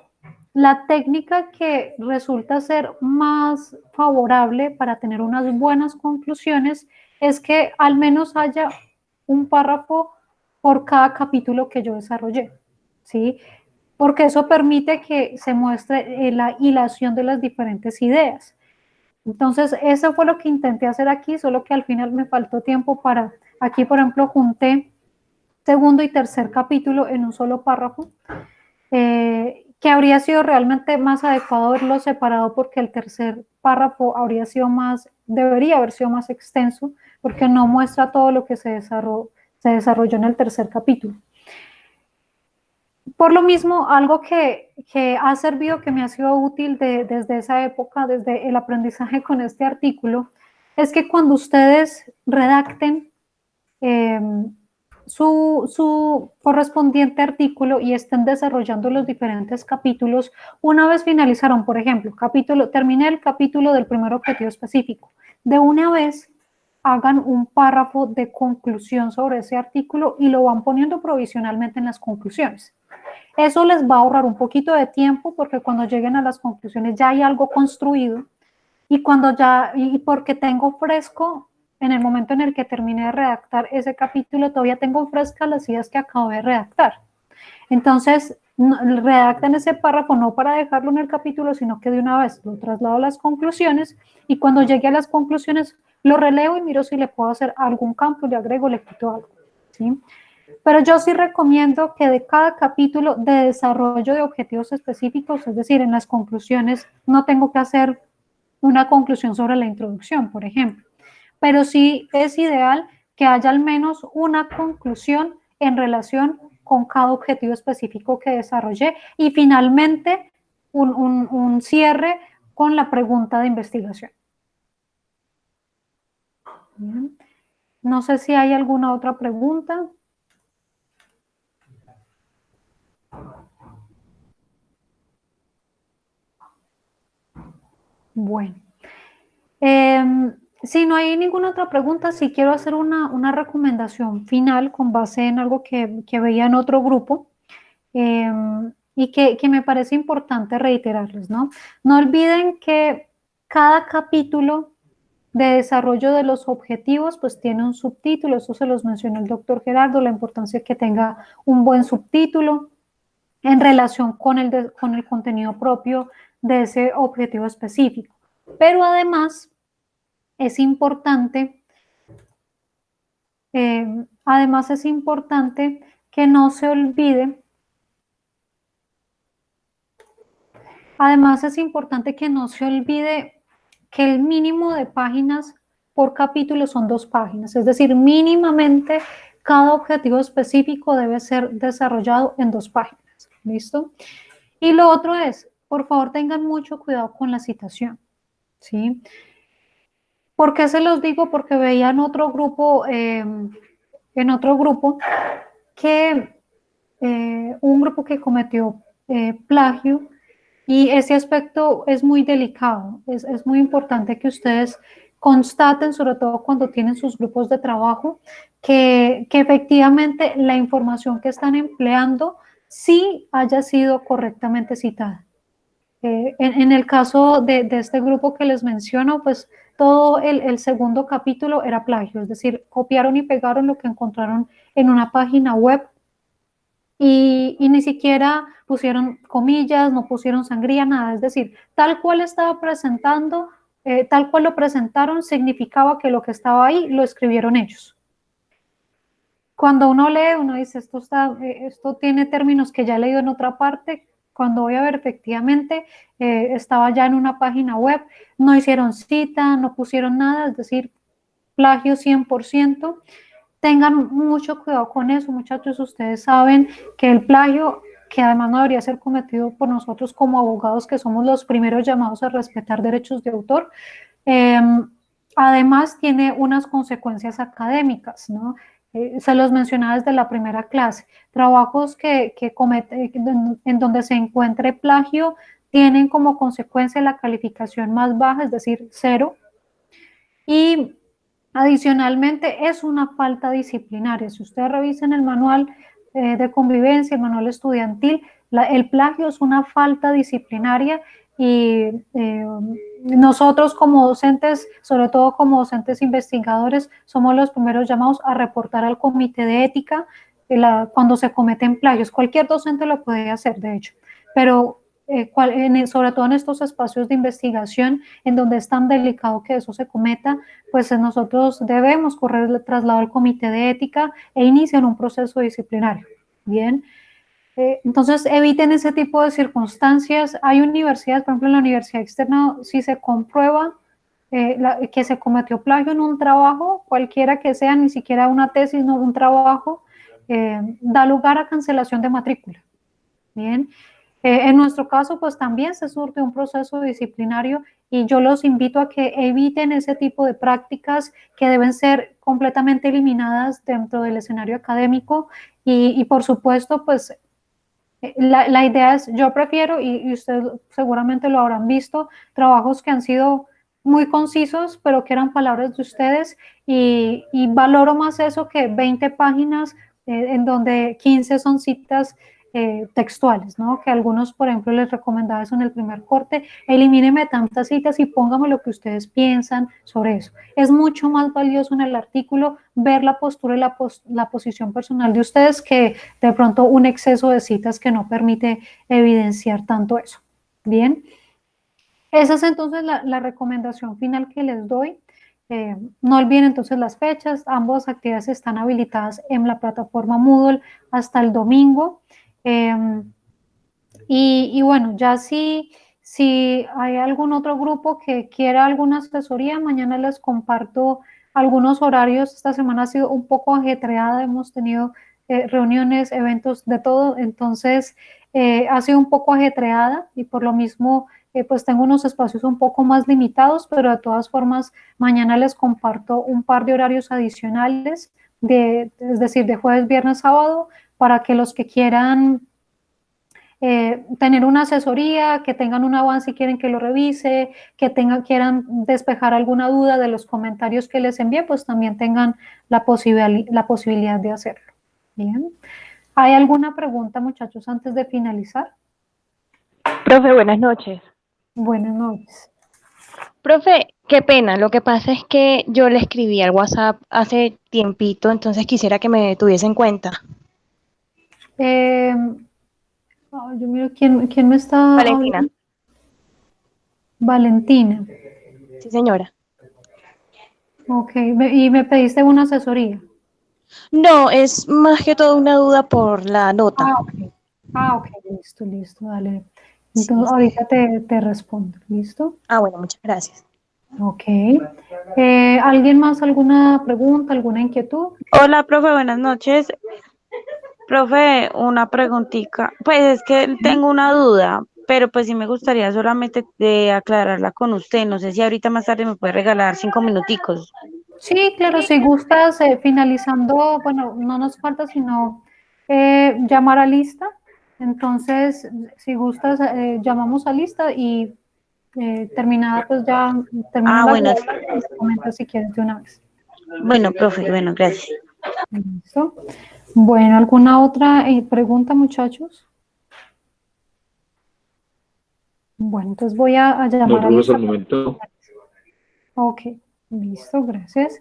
[SPEAKER 3] la técnica que resulta ser más favorable para tener unas buenas conclusiones es que al menos haya un párrafo por cada capítulo que yo desarrollé, ¿sí? Porque eso permite que se muestre la hilación de las diferentes ideas. Entonces, eso fue lo que intenté hacer aquí, solo que al final me faltó tiempo para, aquí por ejemplo, junté segundo y tercer capítulo en un solo párrafo, que habría sido realmente más adecuado verlo separado porque el tercer párrafo habría sido más, debería haber sido más extenso, porque no muestra todo lo que se desarrolló en el tercer capítulo. Por lo mismo, algo que ha servido, que me ha sido útil desde esa época, desde el aprendizaje con este artículo, es que cuando ustedes redacten su correspondiente artículo y estén desarrollando los diferentes capítulos, una vez finalizaron, por ejemplo, terminé el capítulo del primer objetivo específico, de una vez hagan un párrafo de conclusión sobre ese artículo y lo van poniendo provisionalmente en las conclusiones. Eso les va a ahorrar un poquito de tiempo porque cuando lleguen a las conclusiones ya hay algo construido y porque tengo fresco en el momento en el que terminé de redactar ese capítulo, todavía tengo frescas las ideas que acabo de redactar. Entonces, redactan ese párrafo no para dejarlo en el capítulo, sino que de una vez lo traslado a las conclusiones y cuando llegue a las conclusiones lo releo y miro si le puedo hacer algún cambio, le agrego, le quito algo, ¿sí? Pero yo sí recomiendo que de cada capítulo de desarrollo de objetivos específicos, es decir, en las conclusiones, no tengo que hacer una conclusión sobre la introducción, por ejemplo. Pero sí es ideal que haya al menos una conclusión en relación con cada objetivo específico que desarrollé y finalmente un cierre con la pregunta de investigación. Bien. No sé si hay alguna otra pregunta. Bueno. Si no hay ninguna otra pregunta, sí quiero hacer una recomendación final con base en algo que veía en otro grupo y que me parece importante reiterarles, ¿no? No olviden que cada capítulo de desarrollo de los objetivos pues tiene un subtítulo, eso se los mencionó el doctor Gerardo, la importancia que tenga un buen subtítulo en relación con el contenido propio de ese objetivo específico. Pero además es importante, que no se olvide, que el mínimo de páginas por capítulo son 2 páginas, es decir, mínimamente cada objetivo específico debe ser desarrollado en 2 páginas, ¿listo? Y lo otro es, por favor, tengan mucho cuidado con la citación, ¿sí? ¿Por qué se los digo? Porque veía en otro grupo que un grupo que cometió plagio y ese aspecto es muy delicado, es muy importante que ustedes constaten, sobre todo cuando tienen sus grupos de trabajo, que efectivamente la información que están empleando sí haya sido correctamente citada. En el caso de este grupo que les menciono, pues todo el segundo capítulo era plagio, es decir, copiaron y pegaron lo que encontraron en una página web y ni siquiera pusieron comillas, no pusieron sangría, nada, es decir, tal cual estaba presentando, tal cual lo presentaron, significaba que lo que estaba ahí lo escribieron ellos. cuando uno lee, uno dice, esto tiene términos que ya he leído en otra parte. Cuando voy a ver, efectivamente, estaba ya en una página web, no hicieron cita, no pusieron nada, es decir, plagio 100%. Tengan mucho cuidado con eso, muchachos. Ustedes saben que el plagio, que además no debería ser cometido por nosotros como abogados, que somos los primeros llamados a respetar derechos de autor, eh, además tiene unas consecuencias académicas, ¿no? Se los mencionaba desde la primera clase. Trabajos que comete, en donde se encuentre plagio tienen como consecuencia la calificación más baja, es decir, 0. Y adicionalmente es una falta disciplinaria. Si ustedes revisan el manual de convivencia, el manual estudiantil, el plagio es una falta disciplinaria y nosotros como docentes, sobre todo como docentes investigadores, somos los primeros llamados a reportar al comité de ética cuando se cometen plagios. Cualquier docente lo puede hacer, de hecho, pero sobre todo en estos espacios de investigación en donde es tan delicado que eso se cometa, pues nosotros debemos correr el traslado al comité de ética e iniciar un proceso disciplinario. Bien, entonces eviten ese tipo de circunstancias. Hay universidades, por ejemplo en la universidad externa, si se comprueba que se cometió plagio en un trabajo, cualquiera que sea, ni siquiera una tesis, no un trabajo, da lugar a cancelación de matrícula. Bien, en nuestro caso, pues también se surte un proceso disciplinario y yo los invito a que eviten ese tipo de prácticas que deben ser completamente eliminadas dentro del escenario académico y por supuesto, pues la idea es, yo prefiero, y ustedes seguramente lo habrán visto, trabajos que han sido muy concisos, pero que eran palabras de ustedes y valoro más eso que 20 páginas en donde 15 son citas textuales, ¿no? Que algunos, por ejemplo, les recomendaba eso en el primer corte, elimíneme tantas citas y póngame lo que ustedes piensan sobre eso. Es mucho más valioso en el artículo ver la postura y la posición personal de ustedes que de pronto un exceso de citas que no permite evidenciar tanto eso. Bien, esa es entonces la recomendación final que les doy. No olviden entonces las fechas, ambas actividades están habilitadas en la plataforma Moodle hasta el domingo. Y bueno, ya si hay algún otro grupo que quiera alguna asesoría, mañana les comparto algunos horarios. Esta semana ha sido un poco ajetreada, hemos tenido reuniones, eventos, de todo, entonces ha sido un poco ajetreada y por lo mismo pues tengo unos espacios un poco más limitados, pero de todas formas mañana les comparto un par de horarios adicionales, es decir, de jueves, viernes, sábado, para que los que quieran tener una asesoría, que tengan un avance y quieren que lo revise, quieran despejar alguna duda de los comentarios que les envié, pues también tengan la posibilidad de hacerlo. Bien. ¿Hay alguna pregunta, muchachos, antes de finalizar?
[SPEAKER 5] Profe, buenas noches.
[SPEAKER 3] Buenas noches.
[SPEAKER 5] Profe, qué pena, lo que pasa es que yo le escribí al WhatsApp hace tiempito, entonces quisiera que me tuviese en cuenta.
[SPEAKER 3] Yo miro quién me está
[SPEAKER 5] Valentina.
[SPEAKER 3] hablando. Valentina.
[SPEAKER 5] Sí, señora.
[SPEAKER 3] Ok, y me pediste una asesoría.
[SPEAKER 5] No, es más que todo una duda por la nota.
[SPEAKER 3] Ok, listo, dale.
[SPEAKER 5] Sí.
[SPEAKER 3] Entonces ahorita te respondo, ¿listo?
[SPEAKER 5] Bueno, muchas gracias.
[SPEAKER 3] Ok. ¿Alguien más, alguna pregunta, alguna inquietud?
[SPEAKER 6] Hola, profe, buenas noches. Profe, una preguntita. Pues es que tengo una duda, pero pues sí me gustaría solamente de aclararla con usted. No sé si ahorita más tarde me puede regalar 5 minuticos.
[SPEAKER 3] Sí, claro, si gustas, finalizando, bueno, no nos falta sino llamar a lista. Entonces, si gustas, llamamos a lista y terminada, pues ya termino la
[SPEAKER 6] Bueno,
[SPEAKER 3] grabación y me comentas si quieres de una vez.
[SPEAKER 6] bueno, profe, bueno, gracias.
[SPEAKER 3] Listo. Bueno, ¿alguna otra pregunta, muchachos? Bueno, entonces voy a llamar a
[SPEAKER 7] No,
[SPEAKER 3] lista.
[SPEAKER 7] al momento.
[SPEAKER 3] Ok, listo, gracias.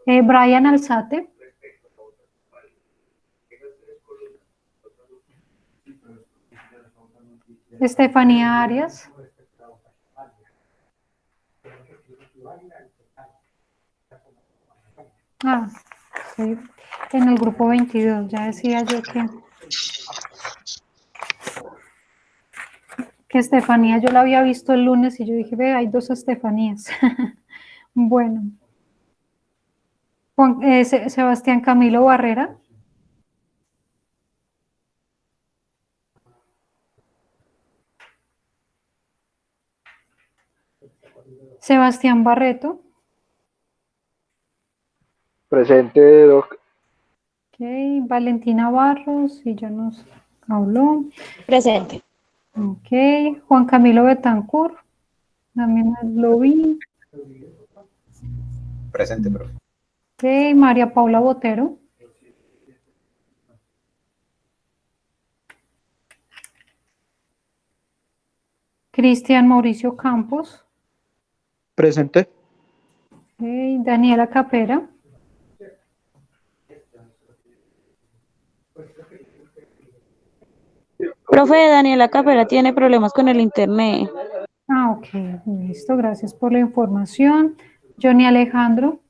[SPEAKER 3] Brian Alzate. Estefanía Arias. Sí. en el grupo 22. Ya decía yo que Estefanía yo la había visto el lunes y yo dije, ve, hay dos Estefanías. Bueno. Sebastián Camilo Barrera. Sebastián Barreto.
[SPEAKER 7] Presente, Doc.
[SPEAKER 3] Ok, Valentina Barros, y ya nos habló.
[SPEAKER 5] Presente.
[SPEAKER 3] Ok, Juan Camilo Betancourt, también lo vi.
[SPEAKER 4] Presente, profe.
[SPEAKER 3] Ok, María Paula Botero. Cristian Mauricio Campos.
[SPEAKER 7] Presente.
[SPEAKER 3] Ok, Daniela Capera.
[SPEAKER 6] Profe, Daniela Capera tiene problemas con el internet.
[SPEAKER 3] Ok, listo, gracias por la información. Johnny Alejandro.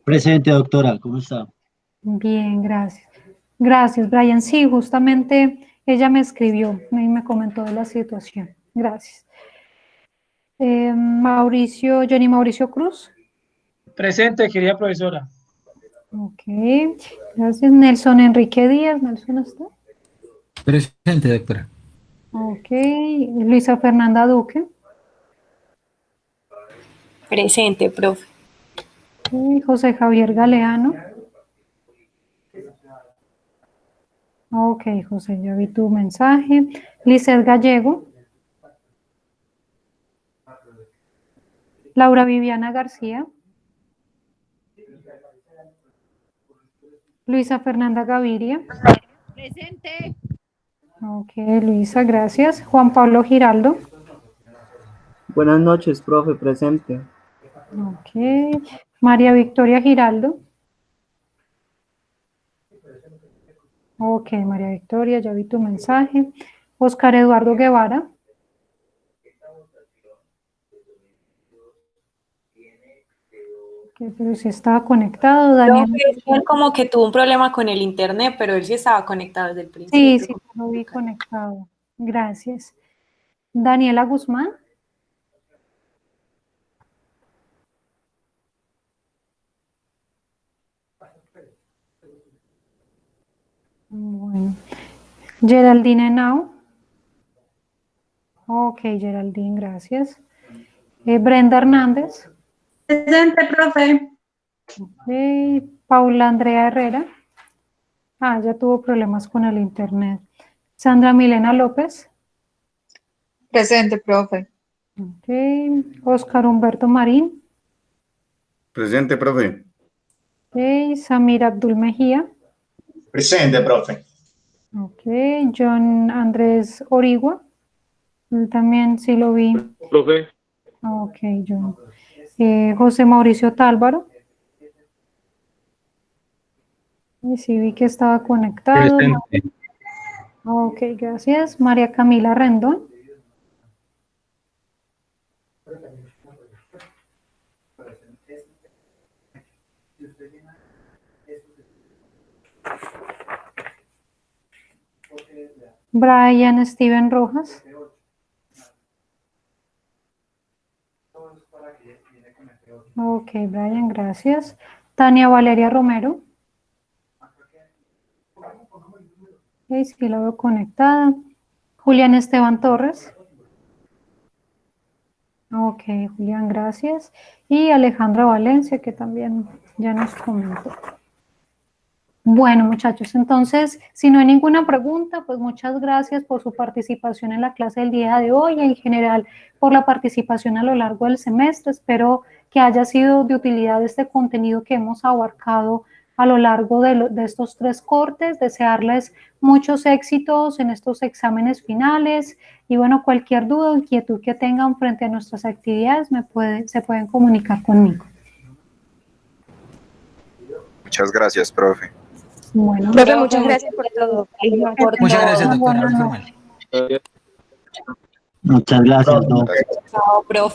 [SPEAKER 8] Presente, doctora, ¿cómo está?
[SPEAKER 3] Bien, gracias. Gracias, Brian. Sí, justamente ella me escribió y me comentó de la situación. Gracias. Johnny Mauricio Cruz.
[SPEAKER 9] Presente, querida profesora.
[SPEAKER 3] Ok, gracias. Nelson Enrique Díaz. ¿Nelson está?
[SPEAKER 10] Presente, doctora.
[SPEAKER 3] Ok, Luisa Fernanda Duque.
[SPEAKER 5] Presente, profe.
[SPEAKER 3] Ok, José Javier Galeano. Ok, José, ya vi tu mensaje. Lizeth Gallego. Laura Viviana García. Luisa Fernanda Gaviria.
[SPEAKER 11] Presente.
[SPEAKER 3] Ok, Luisa, gracias. Juan Pablo Giraldo.
[SPEAKER 12] Buenas noches, profe, presente.
[SPEAKER 3] Ok. María Victoria Giraldo. Ok, María Victoria, ya vi tu mensaje. Oscar Eduardo Guevara. Ok, pero si estaba conectado. Daniel.
[SPEAKER 5] Él como que tuvo un problema con el internet, pero él sí estaba conectado desde el
[SPEAKER 3] Sí,
[SPEAKER 5] principio.
[SPEAKER 3] sí, lo vi conectado. Gracias. Daniela Guzmán. Bueno. Geraldine Henao. Ok, Geraldine, gracias. Brenda Hernández.
[SPEAKER 11] Presente, profe.
[SPEAKER 3] Ok. Paula Andrea Herrera. Ya tuvo problemas con el internet. Sandra Milena López.
[SPEAKER 11] Presente, profe.
[SPEAKER 3] Ok. Oscar Humberto Marín.
[SPEAKER 13] Presente, profe.
[SPEAKER 3] Ok. Samir Abdul Mejía.
[SPEAKER 13] Presente, profe.
[SPEAKER 3] Ok. John Andrés Origua. Él también sí lo vi.
[SPEAKER 13] Profe.
[SPEAKER 3] Ok, John. José Mauricio Tálvaro. Y sí vi que estaba conectado.
[SPEAKER 10] Presente.
[SPEAKER 3] Ok, gracias. María Camila Rendón. Brian Steven Rojas. Ok, Brian, gracias. Tania Valeria Romero. Ok, sí la veo conectada. Julián Esteban Torres. Ok, Julián, gracias. Y Alejandra Valencia, que también ya nos comentó. Bueno, muchachos, entonces, si no hay ninguna pregunta, pues muchas gracias por su participación en la clase del día de hoy y en general por la participación a lo largo del semestre. Espero que haya sido de utilidad este contenido que hemos abarcado a lo largo de estos 3 cortes. Desearles muchos éxitos en estos exámenes finales y bueno, cualquier duda o inquietud que tengan frente a nuestras actividades se pueden comunicar conmigo.
[SPEAKER 4] Muchas gracias, profe.
[SPEAKER 3] Bueno,
[SPEAKER 5] Profe, muchas gracias por todo.
[SPEAKER 10] Muchas gracias, doctora. Muy formal.
[SPEAKER 8] Muchas gracias, doctora.
[SPEAKER 4] Gracias.
[SPEAKER 5] Chao, profe.